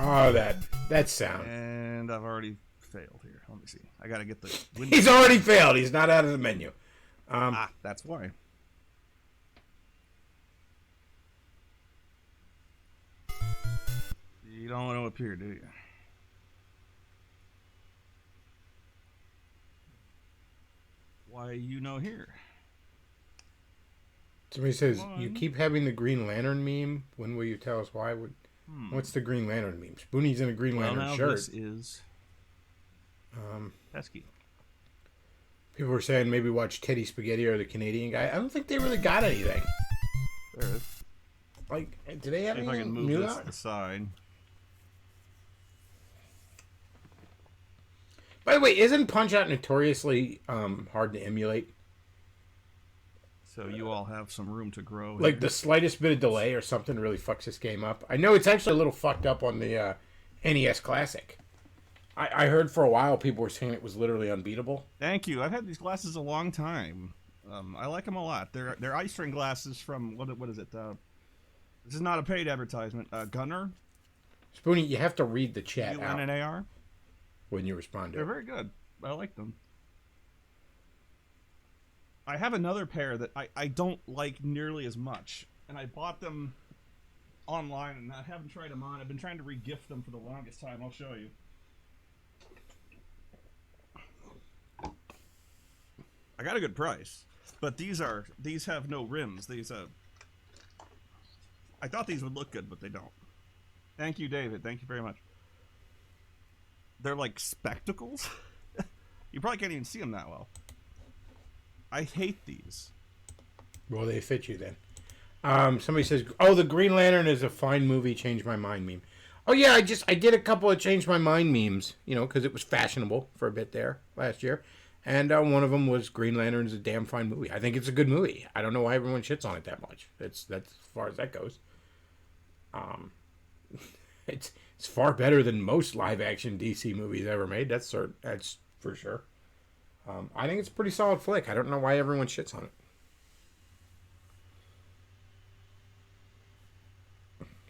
Oh, that sound. And I've already failed here. Let me see. I gotta get the window. He's already failed. He's not out of the menu. That's why. You don't want to appear, do you? Why you know here? Somebody says, you keep having the Green Lantern meme. When will you tell us why? What's the Green Lantern meme? Spoonie's in a Green Lantern shirt. This is pesky. People were saying maybe watch Teddy Spaghetti or the Canadian guy. I don't think they really got anything. There it is. Like, do they have See if I anything can move new this out? aside. By the way, isn't Punch-Out notoriously hard to emulate? So you all have some room to grow. Like here. the slightest bit of delay or something really fucks this game up. I know it's actually a little fucked up on the NES Classic. I heard for a while people were saying it was literally unbeatable. Thank you. I've had these glasses a long time. I like them a lot. They're ice ring glasses from what is it? This is not a paid advertisement. Gunner. Spoonie, you have to read the chat out UNNAR. when you respond to They're it. very good. I like them. I have another pair that I don't like nearly as much, and I bought them online, and I haven't tried them on. I've been trying to re-gift them for the longest time. I'll show you. I got a good price, but these have no rims. I thought these would look good, but they don't. Thank you, David. Thank you very much. They're like spectacles. You probably can't even see them that well. I hate these. Well, they fit you then. Somebody says, "Oh, the Green Lantern is a fine movie. Change my mind meme." Oh yeah, I did a couple of change my mind memes. You know, because it was fashionable for a bit there last year, and one of them was Green Lantern's a damn fine movie. I think it's a good movie. I don't know why everyone shits on it that much. That's as far as that goes. It's far better than most live action DC movies ever made. That's for sure. I think it's a pretty solid flick. I don't know why everyone shits on it.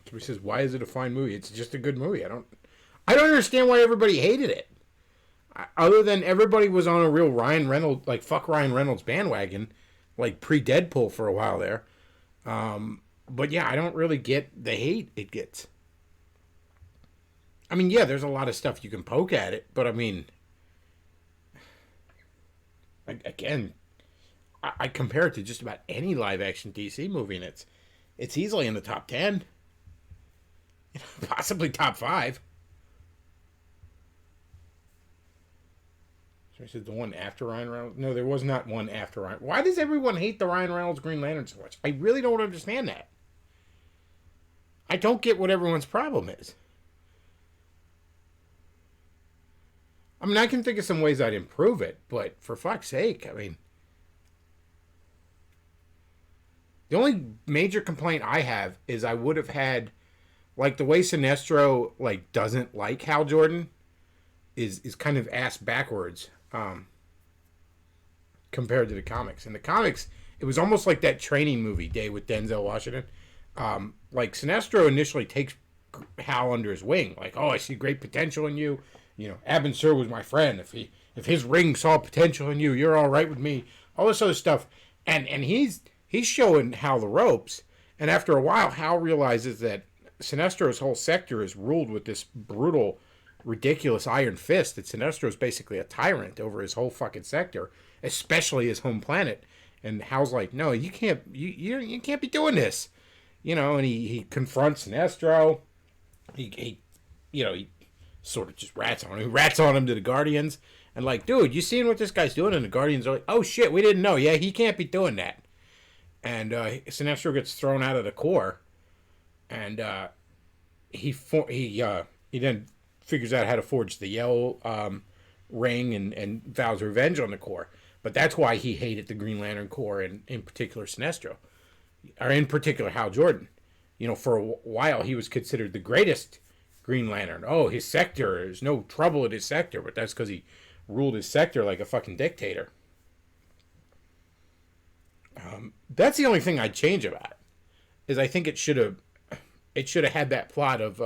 Somebody says, "Why is it a fine movie?" It's just a good movie. I don't understand why everybody hated it. Other than everybody was on a real Ryan Reynolds, like fuck Ryan Reynolds bandwagon, like pre-Deadpool for a while there. But yeah, I don't really get the hate it gets. I mean, yeah, there's a lot of stuff you can poke at it, but I mean, again, I compare it to just about any live action DC movie, and it's easily in the top 10, possibly top 5. So I said the one after Ryan Reynolds. No, there was not one after Ryan. Why does everyone hate the Ryan Reynolds Green Lantern so much? I really don't understand that. I don't get what everyone's problem is. I mean, I can think of some ways I'd improve it, but for fuck's sake, I mean, the only major complaint I have is I would have had, like, the way Sinestro, like, doesn't like Hal Jordan is kind of ass backwards compared to the comics. In the comics, it was almost like that training movie Day with Denzel Washington. Like, Sinestro initially takes Hal under his wing. Like, oh, I see great potential in you. You know, Abin Sur was my friend. If his ring saw potential in you, you're all right with me. All this other stuff. And he's showing Hal the ropes. And after a while, Hal realizes that Sinestro's whole sector is ruled with this brutal, ridiculous iron fist. That Sinestro's basically a tyrant over his whole fucking sector, especially his home planet. And Hal's like, no, you can't be doing this. You know, and he confronts Sinestro. He sort of just rats on him. He rats on him to the Guardians. And like, dude, you seen what this guy's doing? And the Guardians are like, oh shit, we didn't know. Yeah, he can't be doing that. And Sinestro gets thrown out of the Corps. And he then figures out how to forge the yellow ring and vows revenge on the Corps. But that's why he hated the Green Lantern Corps, and in particular Sinestro. Or in particular Hal Jordan. You know, for a while he was considered the greatest Green Lantern. Oh, his sector, there's no trouble in his sector, but that's because he ruled his sector like a fucking dictator. That's the only thing I'd change about it. Is I think it should have had that plot of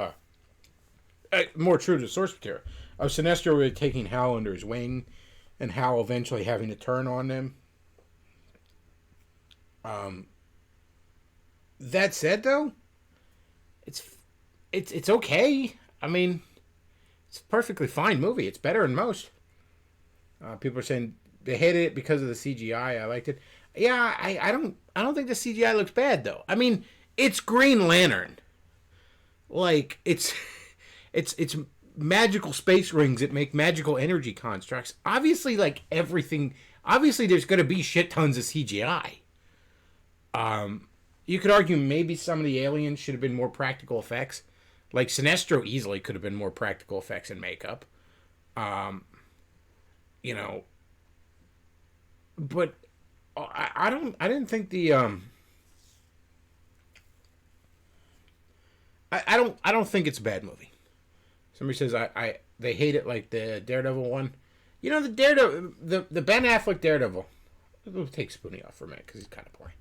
more true to the source material of Sinestro really taking Hal under his wing, and Hal eventually having to turn on them. That said, though, it's okay. I mean, it's a perfectly fine movie. It's better than most. People are saying they hated it because of the CGI. I liked it. Yeah, I don't think the CGI looks bad though. I mean, it's Green Lantern. Like it's magical space rings that make magical energy constructs. Obviously, like everything. Obviously, there's going to be shit tons of CGI. You could argue maybe some of the aliens should have been more practical effects. Like Sinestro easily could have been more practical effects and makeup. You know, but I didn't think the I don't think it's a bad movie. Somebody says they hate it like the Daredevil one. You know, the Daredevil, the Ben Affleck Daredevil. We'll take Spoonie off for a minute because he's kind of boring.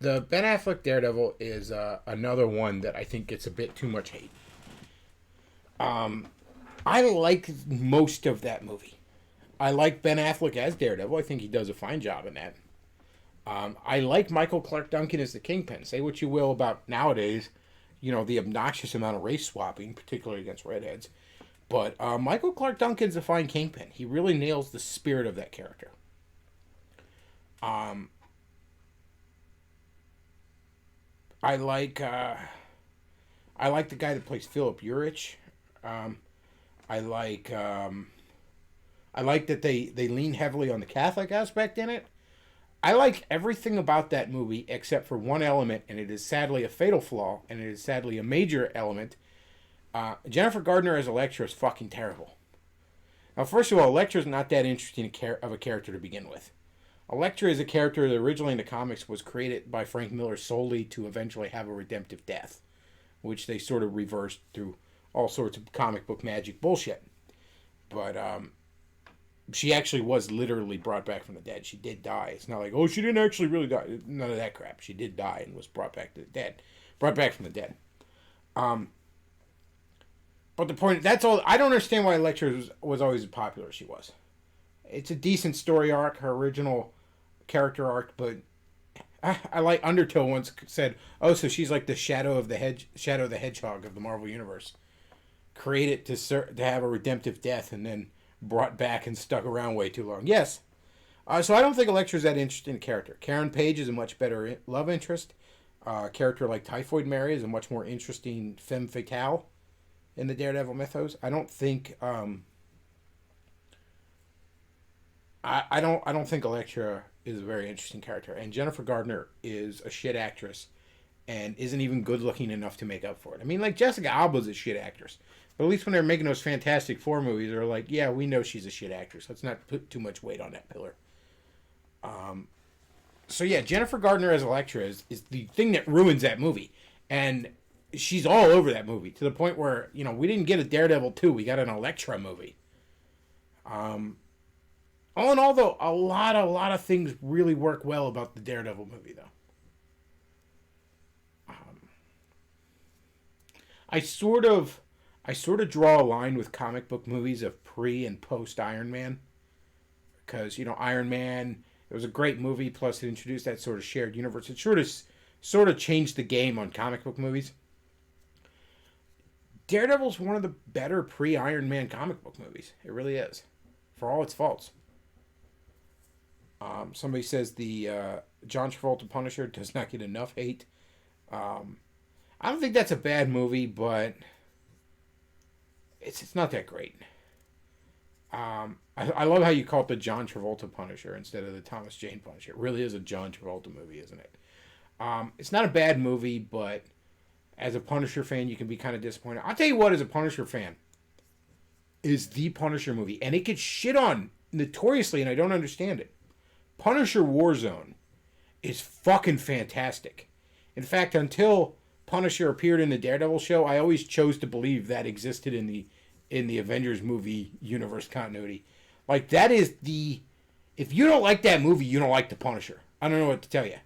The Ben Affleck Daredevil is another one that I think gets a bit too much hate. I like most of that movie. I like Ben Affleck as Daredevil. I think he does a fine job in that. I like Michael Clark Duncan as the Kingpin. Say what you will about nowadays, you know, the obnoxious amount of race swapping, particularly against redheads. But Michael Clark Duncan's a fine Kingpin. He really nails the spirit of that character. I like the guy that plays Philip Urich. I like that they lean heavily on the Catholic aspect in it. I like everything about that movie except for one element, and it is sadly a fatal flaw, and it is sadly a major element. Jennifer Gardner as Elektra is fucking terrible. Now, first of all, Elektra's not that interesting of a character to begin with. Elektra is a character that originally in the comics was created by Frank Miller solely to eventually have a redemptive death, which they sort of reversed through all sorts of comic book magic bullshit. But she actually was literally brought back from the dead. She did die. It's not like, oh, she didn't actually really die. None of that crap. She did die and was brought back to the dead. Brought back from the dead. But the point, that's all. I don't understand why Elektra was always as popular as she was. It's a decent story arc, her original character arc, but I like Undertow once said, oh, so she's like the Shadow the Hedgehog of the Marvel Universe. Created to have a redemptive death and then brought back and stuck around way too long. Yes. So I don't think Elektra's that interesting a character. Karen Page is a much better love interest. A character like Typhoid Mary is a much more interesting femme fatale in the Daredevil mythos. I don't think I don't think Elektra is a very interesting character, and Jennifer Gardner is a shit actress and isn't even good looking enough to make up for it. I mean, like, Jessica Alba's a shit actress, but at least when they're making those Fantastic Four movies, they're like, yeah, we know she's a shit actress. Let's not put too much weight on that pillar. So yeah, Jennifer Gardner as Elektra is the thing that ruins that movie, and she's all over that movie to the point where, you know, we didn't get a Daredevil 2, we got an Elektra movie. All in all, though, a lot of things really work well about the Daredevil movie, though. I sort of draw a line with comic book movies of pre and post Iron Man, because, you know, Iron Man, it was a great movie. Plus, it introduced that sort of shared universe. It sort of changed the game on comic book movies. Daredevil's one of the better pre-Iron Man comic book movies. It really is, for all its faults. Somebody says the John Travolta Punisher does not get enough hate. I don't think that's a bad movie, but it's not that great. I love how you call it the John Travolta Punisher instead of the Thomas Jane Punisher. It really is a John Travolta movie, isn't it? It's not a bad movie, but as a Punisher fan, you can be kind of disappointed. I'll tell you what, as a Punisher fan, is the Punisher movie, and it gets shit on notoriously, and I don't understand it. Punisher Warzone is fucking fantastic. In fact, until Punisher appeared in the Daredevil show, I always chose to believe that existed in the Avengers movie universe continuity. Like, that is the... If you don't like that movie, you don't like the Punisher. I don't know what to tell you.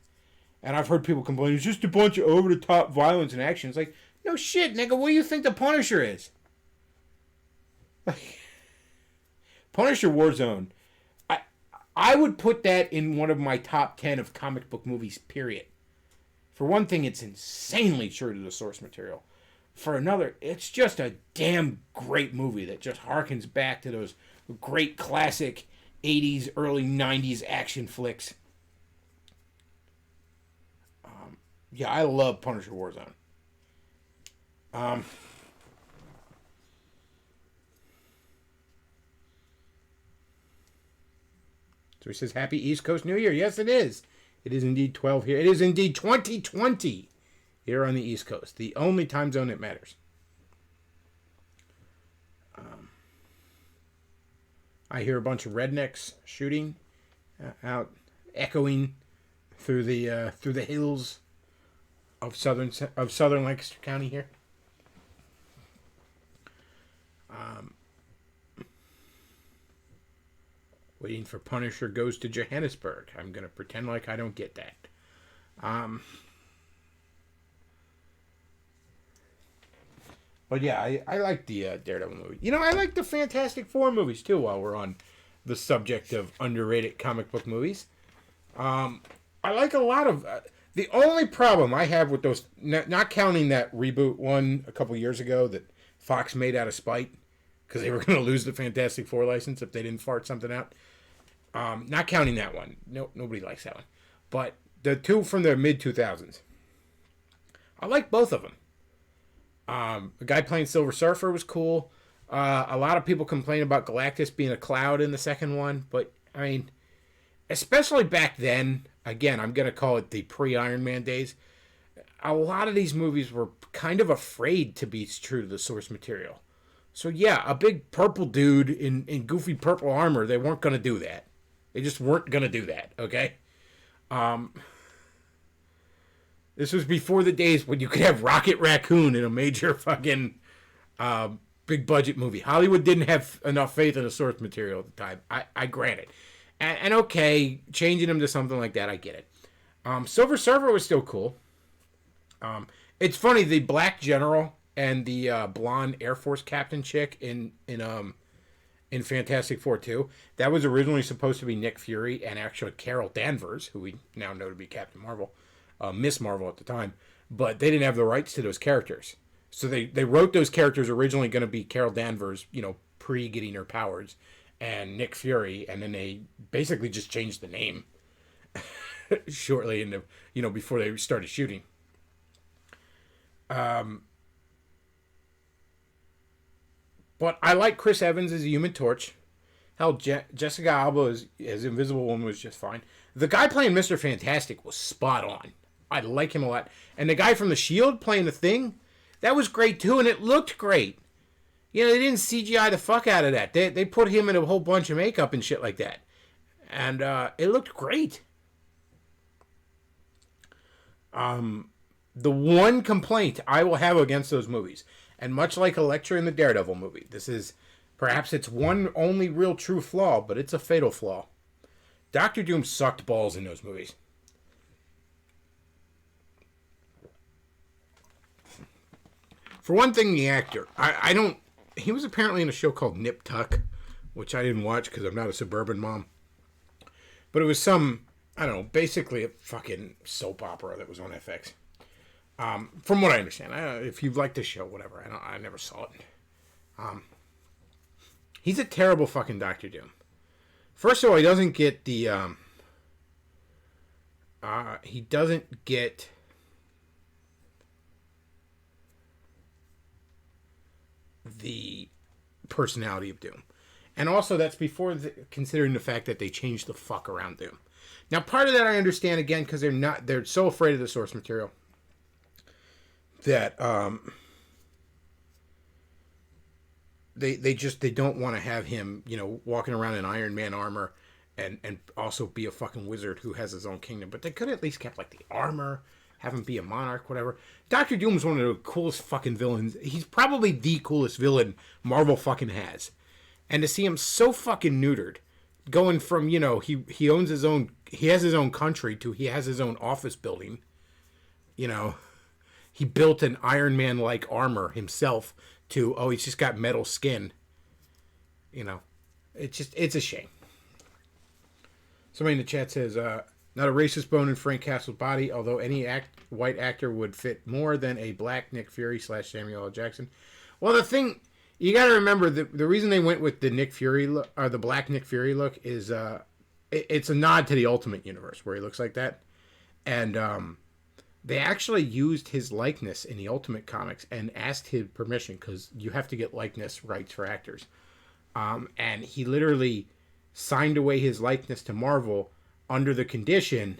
And I've heard people complain, it's just a bunch of over-the-top violence and action. It's like, no shit, nigga, what do you think the Punisher is? Punisher Warzone. I would put that in one of my top 10 of comic book movies, period. For one thing, it's insanely true to the source material. For another, it's just a damn great movie that just harkens back to those great classic 80s, early 90s action flicks. Yeah, I love Punisher Warzone. So he says, Happy East Coast New Year. Yes, it is. It is indeed 12 here. It is indeed 2020 here on the East Coast. The only time zone that matters. I hear a bunch of rednecks shooting out, echoing through the hills of southern Lancaster County here. Waiting for Punisher Goes to Johannesburg. I'm going to pretend like I don't get that. But yeah, I like the Daredevil movie. You know, I like the Fantastic Four movies too, while we're on the subject of underrated comic book movies. I like a lot of... the only problem I have with those... Not counting that reboot one a couple years ago that Fox made out of spite, because they were going to lose the Fantastic Four license if they didn't fart something out. Not counting that one. No, nobody likes that one. But the two from the mid-2000s. I like both of them. The guy playing Silver Surfer was cool. A lot of people complain about Galactus being a cloud in the second one. But, I mean, especially back then, again, I'm going to call it the pre-Iron Man days, a lot of these movies were kind of afraid to be true to the source material. So, yeah, a big purple dude in goofy purple armor, they weren't going to do that. They just weren't going to do that, okay? This was before the days when you could have Rocket Raccoon in a major fucking big budget movie. Hollywood didn't have enough faith in the source material at the time. I grant it. And okay, changing him to something like that, I get it. Silver Surfer was still cool. It's funny, the black general and the blonde Air Force captain chick in Fantastic Four 2, that was originally supposed to be Nick Fury and actually Carol Danvers, who we now know to be Captain Marvel, Miss Marvel at the time, but they didn't have the rights to those characters. So they wrote those characters originally going to be Carol Danvers, you know, pre-getting her powers, and Nick Fury, and then they basically just changed the name shortly before they started shooting. But I like Chris Evans as a Human Torch. Hell, Jessica Alba as Invisible Woman was just fine. The guy playing Mr. Fantastic was spot on. I like him a lot. And the guy from The Shield playing the Thing, that was great too, and it looked great. You know, they didn't CGI the fuck out of that. They put him in a whole bunch of makeup and shit like that. And it looked great. The one complaint I will have against those movies, and much like Elektra in the Daredevil movie, this is perhaps its one only real true flaw, but it's a fatal flaw. Doctor Doom sucked balls in those movies. For one thing, the actor. He was apparently in a show called Nip Tuck, which I didn't watch because I'm not a suburban mom. But it was basically a fucking soap opera that was on FX. From what I understand. If you've liked the show, whatever. I never saw it. He's a terrible fucking Doctor Doom. First of all, he doesn't get the... the personality of Doom. And also, that's before considering the fact that they changed the fuck around Doom. Now, part of that I understand, again, because they're so afraid of the source material that they don't want to have him, walking around in Iron Man armor and also be a fucking wizard who has his own kingdom. But they could at least kept, like, the armor, have him be a monarch, whatever. Doctor Doom is one of the coolest fucking villains. He's probably the coolest villain Marvel fucking has. And to see him so fucking neutered, going from, he owns his own, he has his own country to he has his own office building. He built an Iron Man-like armor himself to, he's just got metal skin. It's a shame. Somebody in the chat says, not a racist bone in Frank Castle's body, although any white actor would fit more than a black Nick Fury / Samuel L. Jackson. Well, the thing, you got to remember, the reason they went with the Nick Fury look, or the black Nick Fury look, is it's a nod to the Ultimate Universe, where he looks like that. And they actually used his likeness in the Ultimate comics and asked his permission, because you have to get likeness rights for actors. And he literally signed away his likeness to Marvel under the condition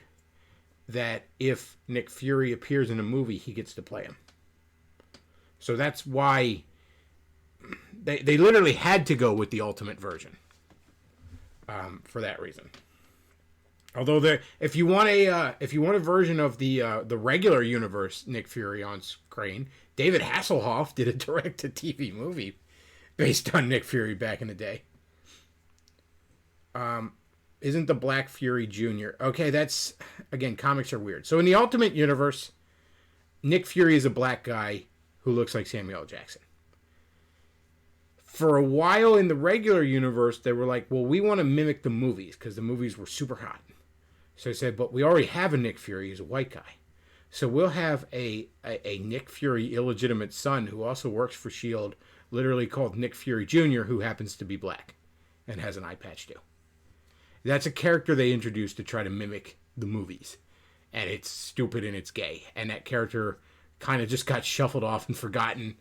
that if Nick Fury appears in a movie, he gets to play him. So that's why they literally had to go with the Ultimate version for that reason. Although if you want a version of the regular universe Nick Fury on screen, David Hasselhoff did a direct-to-TV movie based on Nick Fury back in the day. Isn't the Black Fury Jr.? Okay, that's... Again, comics are weird. So in the Ultimate Universe, Nick Fury is a black guy who looks like Samuel L. Jackson. For a while in the regular universe, they were like, well, we want to mimic the movies, because the movies were super hot. So I said, but we already have a Nick Fury who's a white guy. So we'll have a Nick Fury illegitimate son who also works for S.H.I.E.L.D., literally called Nick Fury Jr., who happens to be black and has an eye patch too. That's a character they introduced to try to mimic the movies. And it's stupid and it's gay. And that character kind of just got shuffled off and forgotten.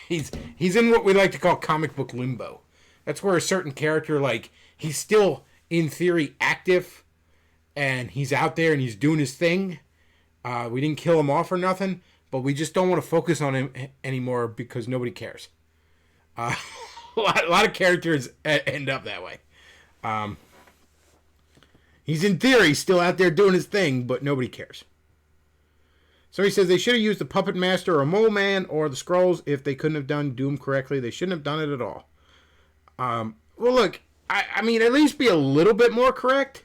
He's in what we like to call comic book limbo. That's where a certain character, like, he's still, in theory, active. And he's out there and he's doing his thing. We didn't kill him off or nothing. But we just don't want to focus on him anymore because nobody cares. A lot of characters end up that way. He's in theory still out there doing his thing, but nobody cares. So he says they should have used the Puppet Master or Mole Man or the Skrulls if they couldn't have done Doom correctly. They shouldn't have done it at all. Well, look, I mean, at least be a little bit more correct.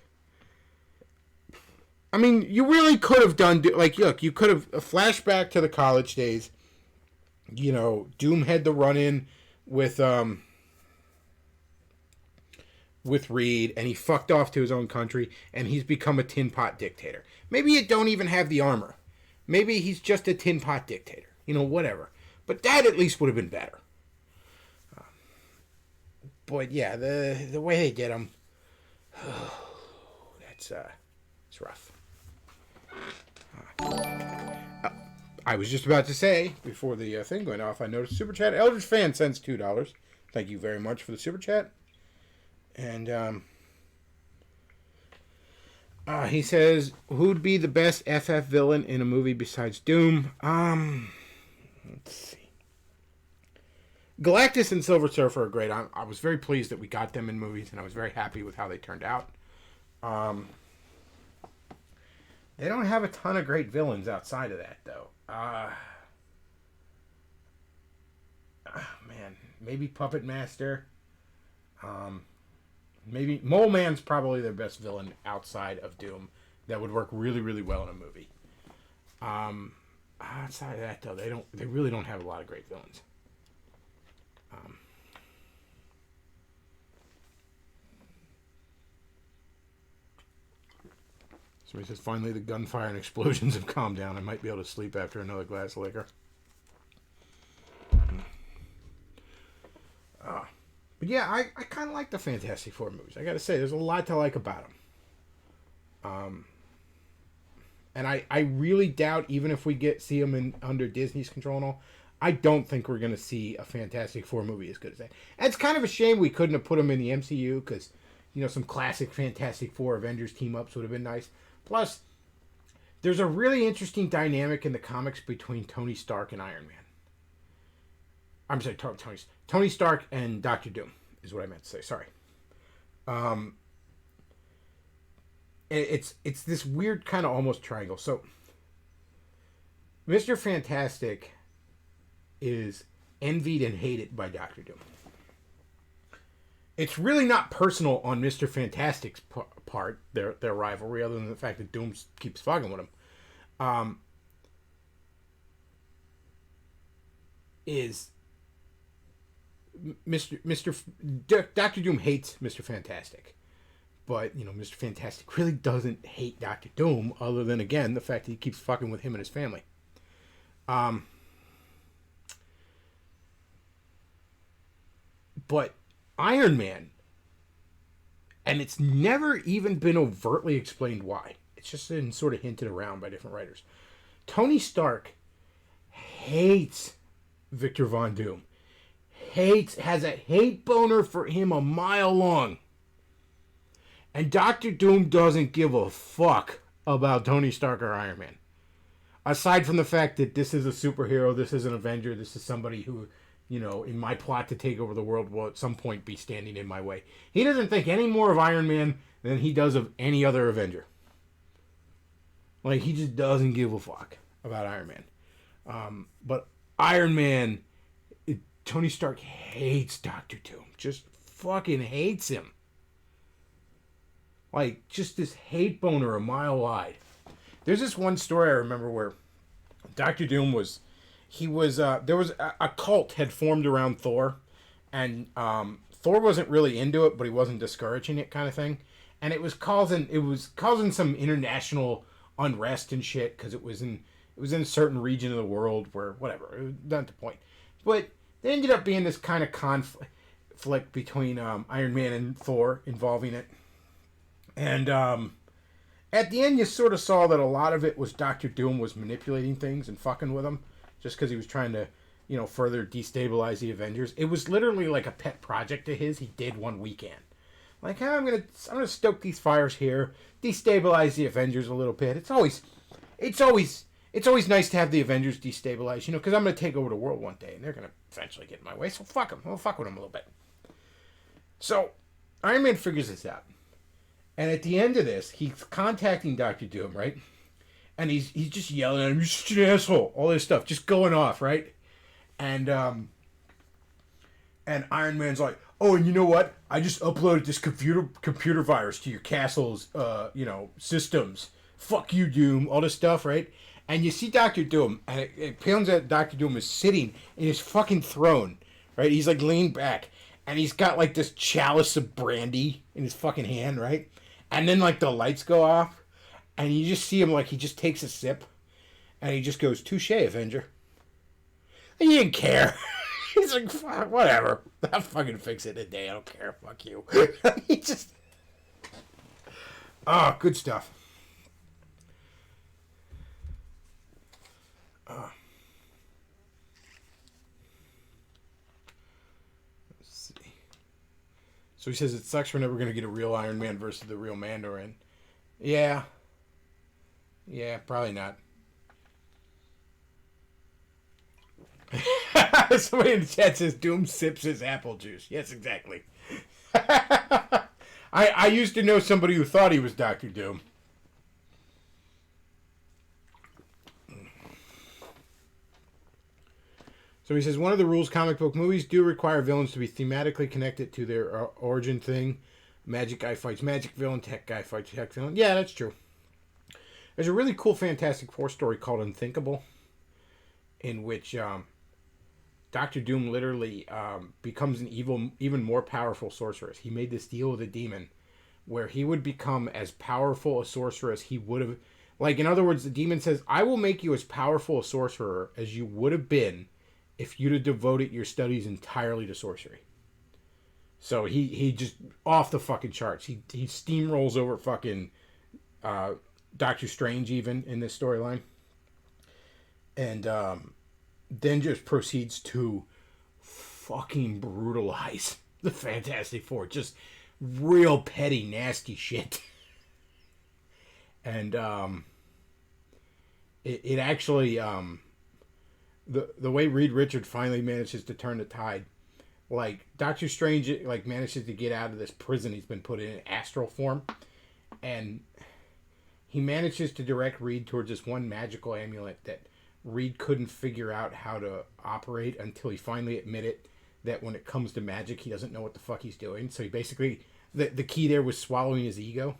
I mean, you really could have done, like, look, you could have a flashback to the college days. Doom had the run-in with Reed, and he fucked off to his own country, and he's become a tin pot dictator. Maybe you don't even have the armor. Maybe he's just a tin pot dictator. Whatever. But that at least would have been better. But yeah, the way they get him, it's rough. I was just about to say, before the thing went off, I noticed Super Chat. Eldridge Fan sends $2. Thank you very much for the Super Chat. And he says, who'd be the best FF villain in a movie besides Doom? Let's see. Galactus and Silver Surfer are great. I was very pleased that we got them in movies, and I was very happy with how they turned out. They don't have a ton of great villains outside of that, though. Man, maybe Puppet Master. Maybe Mole Man's probably their best villain outside of Doom. That would work really, really well in a movie. Outside of that, though, they really don't have a lot of great villains. So he says, finally the gunfire and explosions have calmed down. I might be able to sleep after another glass of liquor. But yeah, I kind of like the Fantastic Four movies. I got to say, there's a lot to like about them. And I really doubt, even if we see them under Disney's control and all, I don't think we're going to see a Fantastic Four movie as good as that. And it's kind of a shame we couldn't have put them in the MCU, because, some classic Fantastic Four Avengers team-ups would have been nice. Plus, there's a really interesting dynamic in the comics between Tony Stark and Iron Man. I'm sorry, Tony Stark and Doctor Doom is what I meant to say. Sorry. It's this weird kind of almost triangle. So, Mr. Fantastic is envied and hated by Doctor Doom. It's really not personal on Mr. Fantastic's part, their rivalry, other than the fact that Doom keeps fucking with him. Doctor Doom hates Mr. Fantastic, but Mr. Fantastic really doesn't hate Doctor Doom, other than again the fact that he keeps fucking with him and his family. But Iron Man, and it's never even been overtly explained why. It's just been sort of hinted around by different writers. Tony Stark hates Victor Von Doom. Has a hate boner for him a mile long. And Doctor Doom doesn't give a fuck about Tony Stark or Iron Man. Aside from the fact that this is a superhero, this is an Avenger, this is somebody who, in my plot to take over the world will at some point be standing in my way. He doesn't think any more of Iron Man than he does of any other Avenger. Like, he just doesn't give a fuck about Iron Man. But Iron Man, Tony Stark hates Doctor Doom. Just fucking hates him. Like, just this hate boner a mile wide. There's this one story I remember where Doctor Doom was there was a cult had formed around Thor, and Thor wasn't really into it, but he wasn't discouraging it, kind of thing. And it was causing some international unrest and shit, because it was in a certain region of the world where, whatever, it was not the point. But there ended up being this kind of conflict between Iron Man and Thor involving it. And at the end, you sort of saw that a lot of it was Doctor Doom was manipulating things and fucking with them, just because he was trying to, further destabilize the Avengers. It was literally like a pet project of his he did one weekend. Like, I'm gonna stoke these fires here, destabilize the Avengers a little bit. It's always nice to have the Avengers destabilized, because I'm gonna take over the world one day, and they're gonna eventually get in my way. So fuck them. I'll fuck with them a little bit. So Iron Man figures this out, and at the end of this, he's contacting Doctor Doom, right? And he's just yelling at him, "You're such an asshole!" All this stuff, just going off, right? And Iron Man's like, "Oh, and you know what? I just uploaded this computer virus to your castle's, systems. Fuck you, Doom." All this stuff, right? And you see Doctor Doom, and it pans out Doctor Doom is sitting in his fucking throne, right? He's like leaning back, and he's got like this chalice of brandy in his fucking hand, right? And then like the lights go off, and you just see him like he just takes a sip, and he just goes, "Touche, Avenger." And he didn't care. He's like, fuck, whatever. I'll fucking fix it in a day. I don't care. Fuck you. He just... Oh, good stuff. Let's see. So he says it sucks we're never going to get a real Iron Man versus the real Mandarin. Yeah. Yeah, probably not. Somebody in the chat says Doom sips his apple juice. Yes, exactly. I used to know somebody who thought he was Dr. Doom. So he says, one of the rules comic book movies do require villains to be thematically connected to their origin thing. Magic guy fights magic villain, tech guy fights tech villain. Yeah, that's true. There's a really cool Fantastic Four story called Unthinkable, in which Dr. Doom literally becomes an even more powerful sorceress. He made this deal with a demon where he would become as powerful a sorcerer as he would have. Like, in other words, the demon says, I will make you as powerful a sorcerer as you would have been if you'd have devoted your studies entirely to sorcery. So he just off the fucking charts. He steamrolls over fucking Doctor Strange even in this storyline. And then just proceeds to fucking brutalize the Fantastic Four. Just real petty, nasty shit. And it actually... The way Reed Richards finally manages to turn the tide, like Doctor Strange, like manages to get out of this prison he's been put in astral form, and he manages to direct Reed towards this one magical amulet that Reed couldn't figure out how to operate until he finally admitted that when it comes to magic, he doesn't know what the fuck he's doing. So he basically, the key there was swallowing his ego.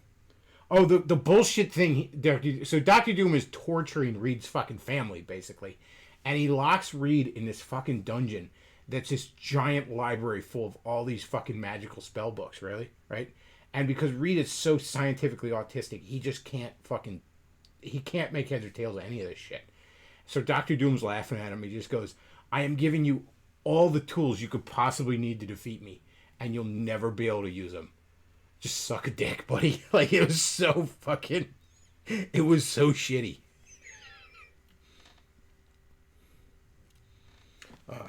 Oh, the bullshit thing. So Doctor Doom is torturing Reed's fucking family, basically. And he locks Reed in this fucking dungeon that's this giant library full of all these fucking magical spell books, really, right? And because Reed is so scientifically autistic, he just can't fucking... He can't make heads or tails of any of this shit. So Dr. Doom's laughing at him. He just goes, I am giving you all the tools you could possibly need to defeat me, and you'll never be able to use them. Just suck a dick, buddy. Like, it was so fucking... It was so shitty.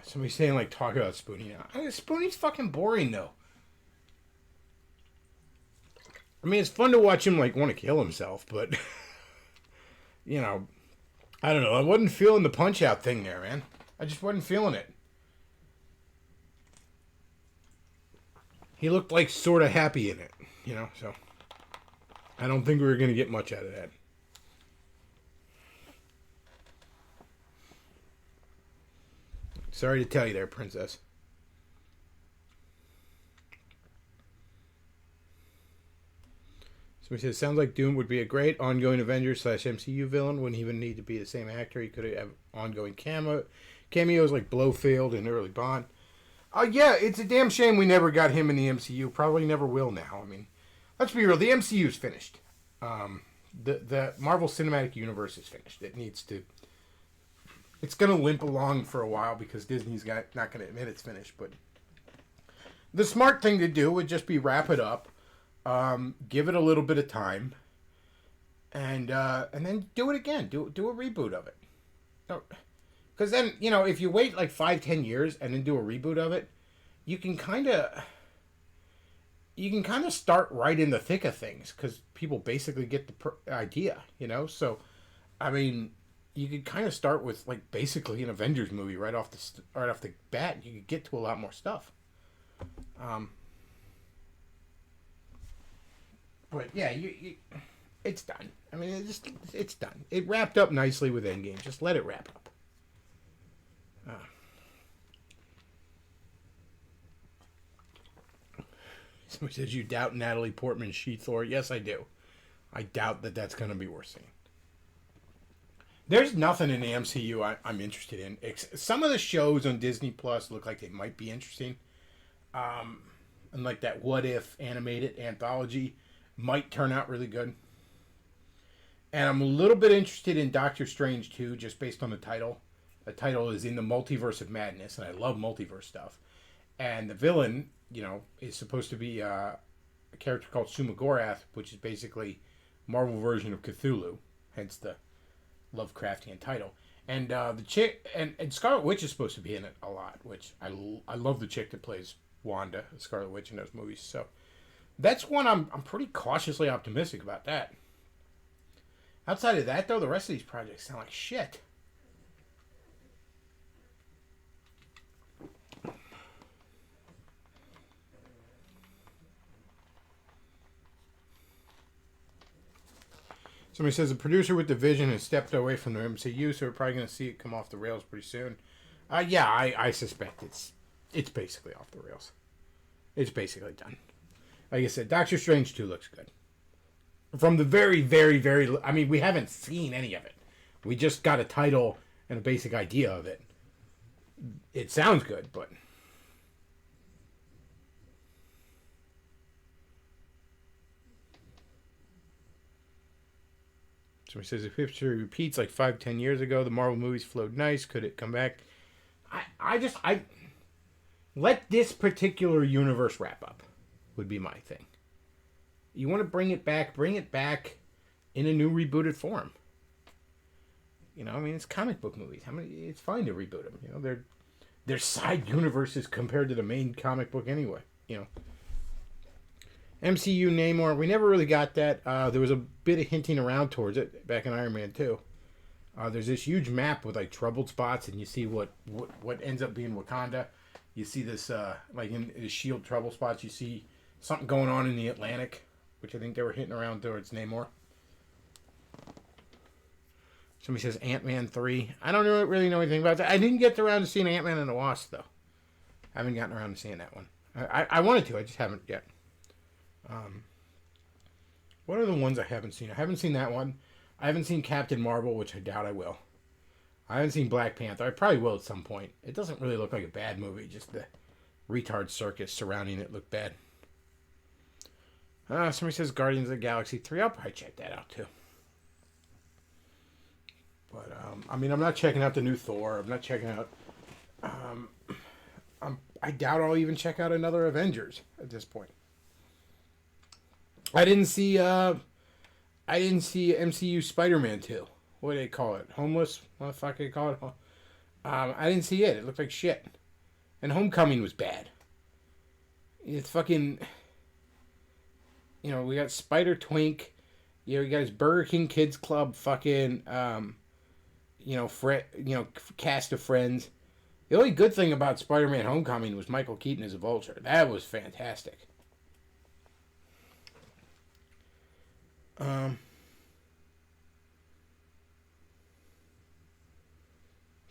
Somebody's saying, like, talk about Spoonie now. Spoonie's fucking boring, though. I mean, it's fun to watch him, like, want to kill himself, but... you know... I don't know. I wasn't feeling the Punch-Out thing there, man. I just wasn't feeling it. He looked, like, sort of happy in it, you know, so... I don't think we were going to get much out of that. Sorry to tell you there, princess. Somebody says, sounds like Doom would be a great ongoing Avengers/MCU villain. Wouldn't even need to be the same actor. He could have ongoing cameos like Blofeld and early Bond. Yeah, it's a damn shame we never got him in the MCU. Probably never will now. I mean, let's be real. The MCU's finished. The Marvel Cinematic Universe is finished. It needs to... It's going to limp along for a while because Disney's not going to admit it's finished. But the smart thing to do would just be wrap it up, give it a little bit of time, and then do it again. Do a reboot of it. Because then, you know, if you wait like 5-10 years and then do a reboot of it, you can kind of start right in the thick of things because people basically get the idea, you know. So, I mean, you could kind of start with like basically an Avengers movie right off the bat. You could get to a lot more stuff. But yeah, it's done. I mean, it's done. It wrapped up nicely with Endgame. Just let it wrap up. Somebody says you doubt Natalie Portman's She-Thor. Yes, I do. I doubt that that's going to be worth seeing. There's nothing in the MCU I'm interested in. Some of the shows on Disney Plus look like they might be interesting. And like that What If animated anthology might turn out really good. And I'm a little bit interested in Doctor Strange too, just based on the title. The title is In the Multiverse of Madness, and I love multiverse stuff. And the villain, is supposed to be a character called Sumagorath, which is basically Marvel version of Cthulhu, hence the Lovecraftian title. And the chick and Scarlet Witch is supposed to be in it a lot, which I love the chick that plays Wanda, the Scarlet Witch, in those movies. So that's one I'm pretty cautiously optimistic about that. Outside of that, though, the rest of these projects sound like shit. Somebody says the producer with the vision has stepped away from the MCU, so we're probably going to see it come off the rails pretty soon. Yeah, I suspect it's basically off the rails. It's basically done. Like I said, Doctor Strange 2 looks good. From the very, very, very... I mean, we haven't seen any of it. We just got a title and a basic idea of it. It sounds good, but... So he says, if history repeats like 5-10 years ago, the Marvel movies flowed nice. Could it come back? I let this particular universe wrap up would be my thing. You want to bring it back in a new rebooted form. It's comic book movies. It's fine to reboot them. They're side universes compared to the main comic book anyway. MCU Namor, we never really got that. There was a bit of hinting around towards it back in Iron Man 2. There's this huge map with like troubled spots, and you see what ends up being Wakanda. You see this like in the shield trouble spots. You see something going on in the Atlantic, which I think they were hitting around towards Namor. Somebody says Ant-Man 3. I don't really know anything about that. I didn't get around to seeing Ant-Man and the Wasp though. I haven't gotten around to seeing that one. I wanted to. I just haven't yet. What are the ones I haven't seen? I haven't seen that one. I haven't seen Captain Marvel, which I doubt I will. I haven't seen Black Panther. I probably will at some point. It doesn't really look like a bad movie. Just the retard circus surrounding it looked bad. Somebody says Guardians of the Galaxy 3. I'll probably check that out too. But, I'm not checking out the new Thor. I'm not checking out... I doubt I'll even check out another Avengers at this point. I didn't see MCU Spider-Man 2. What do they call it? Homeless? What the fuck do they call it? I didn't see it. It looked like shit. And Homecoming was bad. It's fucking... we got Spider-Twink. We got his Burger King Kids Club fucking... cast of friends. The only good thing about Spider-Man Homecoming was Michael Keaton as a Vulture. That was fantastic.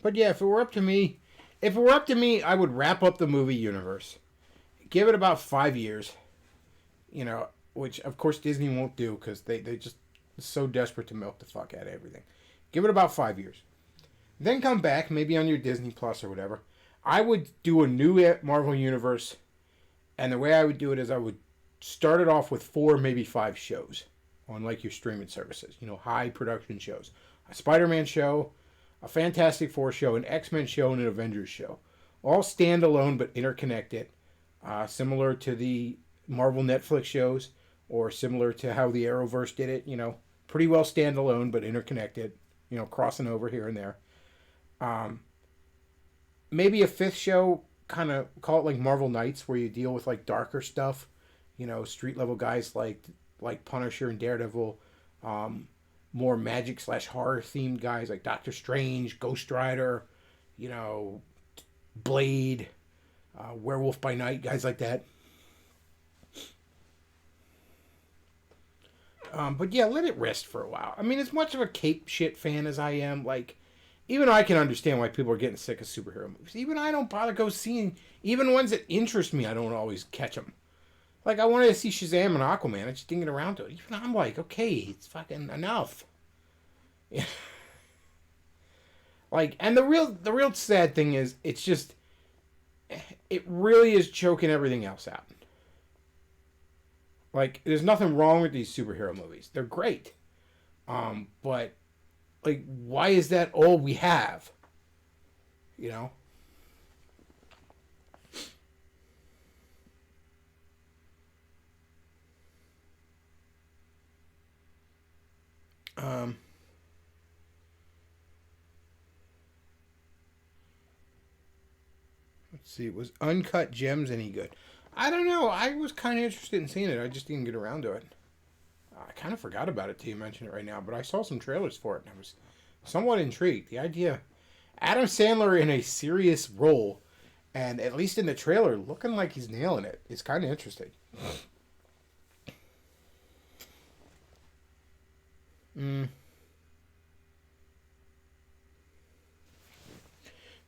But yeah, if it were up to me, I would wrap up the movie universe. Give it about 5 years. Which of course Disney won't do because they just so desperate to milk the fuck out of everything. Give it about 5 years. Then come back, maybe on your Disney Plus or whatever. I would do a new Marvel Universe, and the way I would do it is I would start it off with 4, maybe 5 shows on like your streaming services. High production shows. A Spider-Man show, a Fantastic Four show, an X-Men show, and an Avengers show. All standalone but interconnected. Similar to the Marvel Netflix shows, or similar to how the Arrowverse did it. Pretty well standalone but interconnected. Crossing over here and there. Maybe a 5th show, kind of call it like Marvel Knights, where you deal with like darker stuff. Street level guys like Punisher and Daredevil. More magic / horror themed guys like Doctor Strange, Ghost Rider, Blade, Werewolf by Night, guys like that. But yeah, let it rest for a while. As much of a cape shit fan as I am, even I can understand why people are getting sick of superhero movies. Even I don't bother go seeing, even ones that interest me, I don't always catch them. I wanted to see Shazam and Aquaman, I just didn't get around to it. Even I'm like, okay, it's fucking enough. Yeah. And the real sad thing is, it's just, it really is choking everything else out. There's nothing wrong with these superhero movies. They're great. But, why is that all we have? you know. Let's see. Was Uncut Gems any good? I don't know. I was kind of interested in seeing it. I just didn't get around to it. I kind of forgot about it till you mention it right now, but I saw some trailers for it and I was somewhat intrigued. The idea, Adam Sandler in a serious role, and at least in the trailer, looking like he's nailing it, is kind of interesting.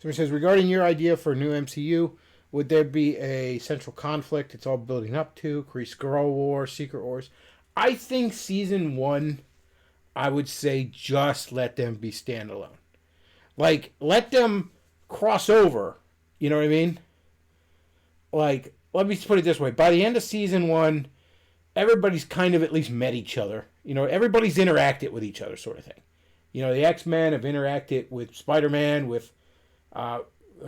So he says, regarding your idea for a new MCU, would there be a central conflict it's all building up to? Kree Skrull War, Secret Wars? I think season 1, I would say just let them be standalone. Like, let them cross over. You know what I mean? Like, let me put it this way. By the end of season 1, everybody's kind of at least met each other. You know, everybody's interacted with each other sort of thing. You know, the X-Men have interacted with Spider-Man, with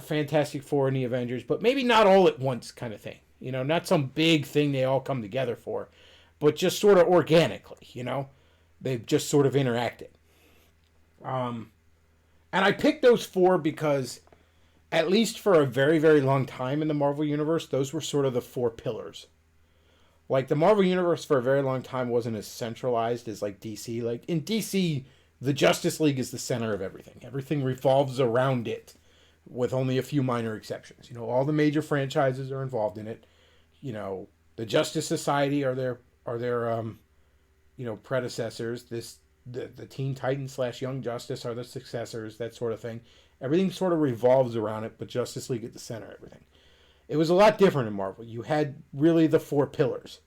Fantastic Four and the Avengers, but maybe not all at once kind of thing. You know, not some big thing they all come together for, but just sort of organically, you know? They've just sort of interacted. And I picked those 4 because, at least for a very, very long time in the Marvel Universe, those were sort of the 4 pillars. Like, the Marvel Universe for a very long time wasn't as centralized as, like, DC. Like, in DC, the Justice League is the center of everything. Everything revolves around it, with only a few minor exceptions. You know, all the major franchises are involved in it. You know, the Justice Society are their you know, predecessors. The Teen Titans / Young Justice are the successors, that sort of thing. Everything sort of revolves around it, but Justice League at the center of everything. It was a lot different in Marvel. You had really the 4 pillars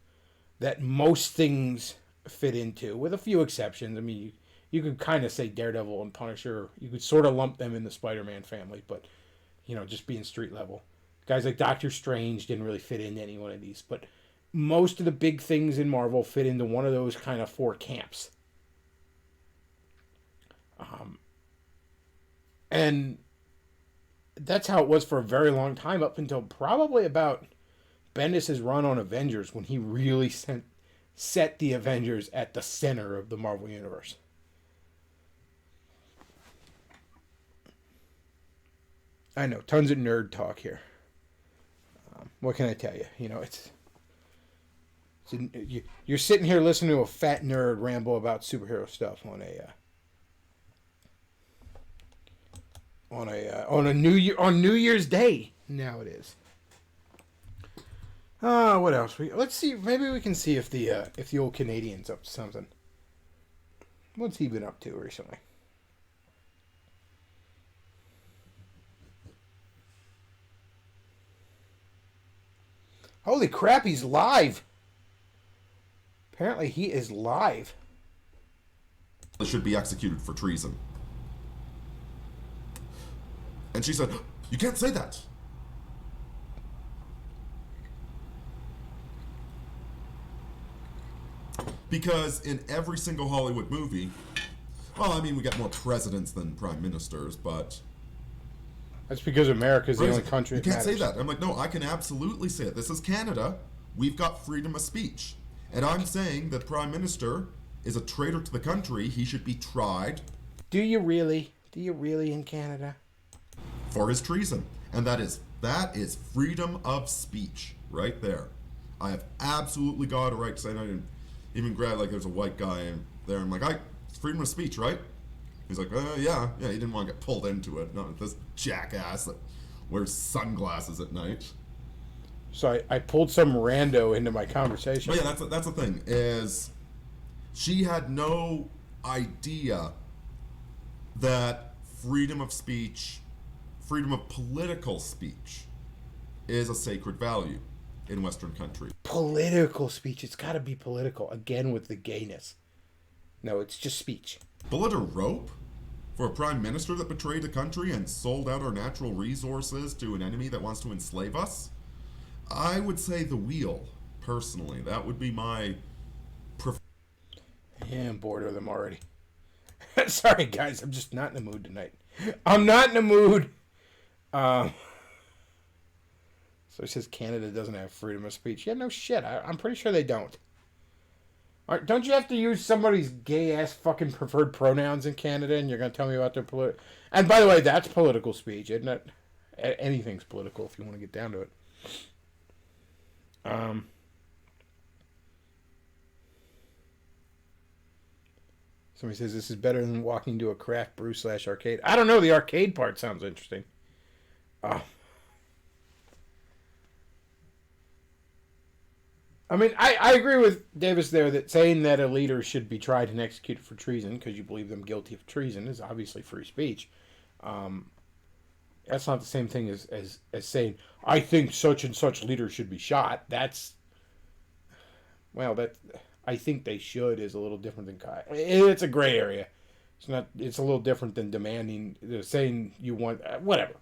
that most things fit into, with a few exceptions. I mean, you could kind of say Daredevil and Punisher. You could sort of lump them in the Spider-Man family, but, you know, just being street level. Guys like Doctor Strange didn't really fit into any one of these, but most of the big things in Marvel fit into one of those kind of 4 camps. And that's how it was for a very long time, up until probably about Bendis' run on Avengers, when he really set the Avengers at the center of the Marvel Universe. I know, tons of nerd talk here. What can I tell you? You know, you're sitting here listening to a fat nerd ramble about superhero stuff on New Year's Day. Now it is. What else? Let's see. Maybe we can see if the old Canadian's up to something. What's he been up to recently? Holy crap, he's live. Apparently he is live. Should be executed for treason. And she said, "You can't say that." Because in every single Hollywood movie, well, I mean, we got more presidents than prime ministers, but that's because America's the only country you that can't say matters. that. I'm like, no, I can absolutely say it. This is Canada. We've got freedom of speech. And I'm saying that Prime Minister is a traitor to the country. He should be tried. Do you really? Do you really in Canada? For his treason. And that is freedom of speech right there. I have absolutely got a right to say, and I didn't even grab, like, there's a white guy in there. I'm like, it's freedom of speech, right? He's like, yeah, he didn't want to get pulled into it. Not this jackass that wears sunglasses at night. So I pulled some rando into my conversation. But yeah, that's the thing, is she had no idea that freedom of speech, freedom of political speech, is a sacred value in Western countries. Political speech. It's got to be political. Again, with the gayness. No, it's just speech. Bullet or rope for a prime minister that betrayed the country and sold out our natural resources to an enemy that wants to enslave us? I would say the wheel, personally. That would be my Yeah, I'm bored of them already. Sorry, guys. I'm just not in the mood tonight. I'm not in the mood So he says Canada doesn't have freedom of speech. Yeah, no shit. I'm pretty sure they don't. Don't you have to use somebody's gay-ass fucking preferred pronouns in Canada, and you're going to tell me about their political... And by the way, that's political speech, isn't it? Anything's political if you want to get down to it. Somebody says this is better than walking to a craft brew / arcade. I don't know. The arcade part sounds interesting. I mean, I agree with Davis there that saying that a leader should be tried and executed for treason because you believe them guilty of treason is obviously free speech. That's not the same thing as saying, I think such and such leader should be shot. That's, well, that I think they should is a little different than it's a gray area. It's a little different than demanding, saying you want, whatever.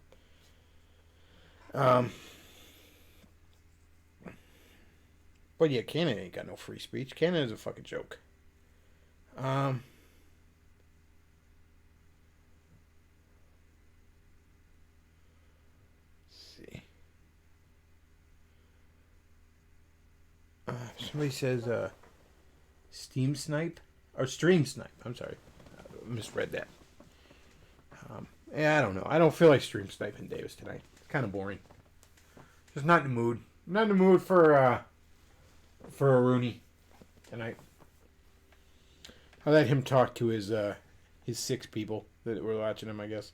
But yeah, Canada ain't got no free speech. Canada's a fucking joke. Let's see. Somebody says Steam Snipe? Or Stream Snipe. I'm sorry. I misread that. Yeah, I don't know. I don't feel like Stream Sniping Davis tonight. It's kind of boring. Just not in the mood. Not in the mood for a Rooney tonight. I let him talk to his 6 people that were watching him, I guess.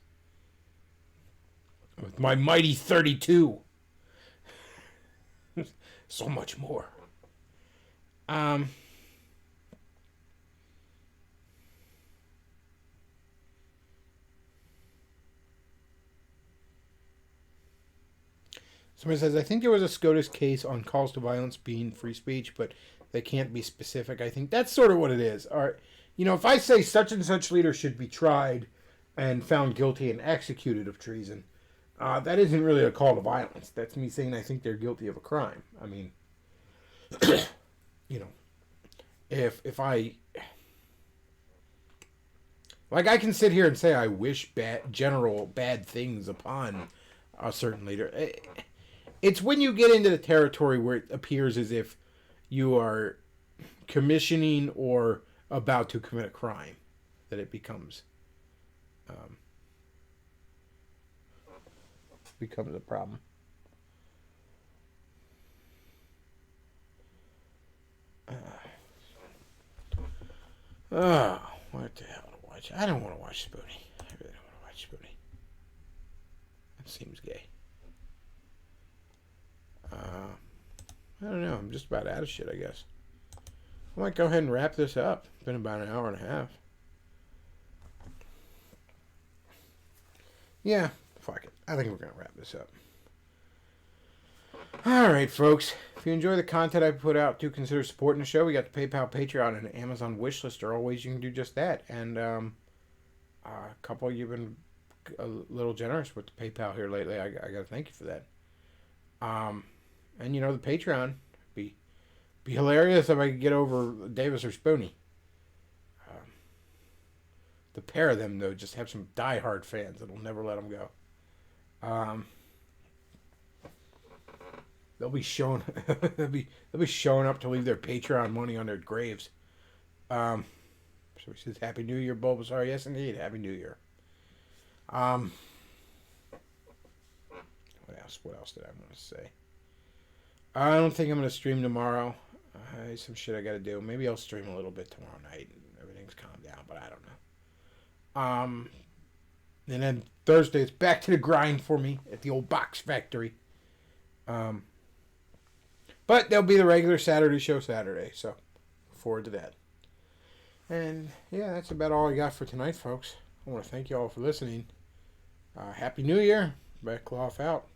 With my mighty 32. So much more. Somebody says, I think there was a SCOTUS case on calls to violence being free speech, but they can't be specific. I think that's sort of what it is. All right. You know, if I say such and such leader should be tried and found guilty and executed of treason, that isn't really a call to violence. That's me saying I think they're guilty of a crime. I mean, you know, if I... Like, I can sit here and say I wish general bad things upon a certain leader. It's when you get into the territory where it appears as if you are commissioning or about to commit a crime that it becomes a problem. Oh, what the hell to watch? I don't want to watch Spoonie. I really don't want to watch Spoonie. That seems gay. I don't know. I'm just about out of shit, I guess. I might go ahead and wrap this up. It's been about an hour and a half. Yeah, fuck it. I think we're going to wrap this up. Alright, folks. If you enjoy the content I put out, do consider supporting the show. We got the PayPal, Patreon, and Amazon wishlist are all ways you can do just that. And a couple of you have been a little generous with the PayPal here lately. I got to thank you for that. And you know, the Patreon be hilarious if I could get over Davis or Spoonie. The pair of them though just have some diehard fans that'll never let them go. They'll be showing they'll be showing up to leave their Patreon money on their graves. So he says, Happy New Year, Bulbasaur. Yes, indeed, Happy New Year. What else did I want to say? I don't think I'm going to stream tomorrow. Some shit I got to do. Maybe I'll stream a little bit tomorrow night. Everything's calmed down, but I don't know. And then Thursday, it's back to the grind for me at the old box factory. But there'll be the regular Saturday show Saturday, so look forward to that. And yeah, that's about all I got for tonight, folks. I want to thank you all for listening. Happy New Year. Bechtloff out.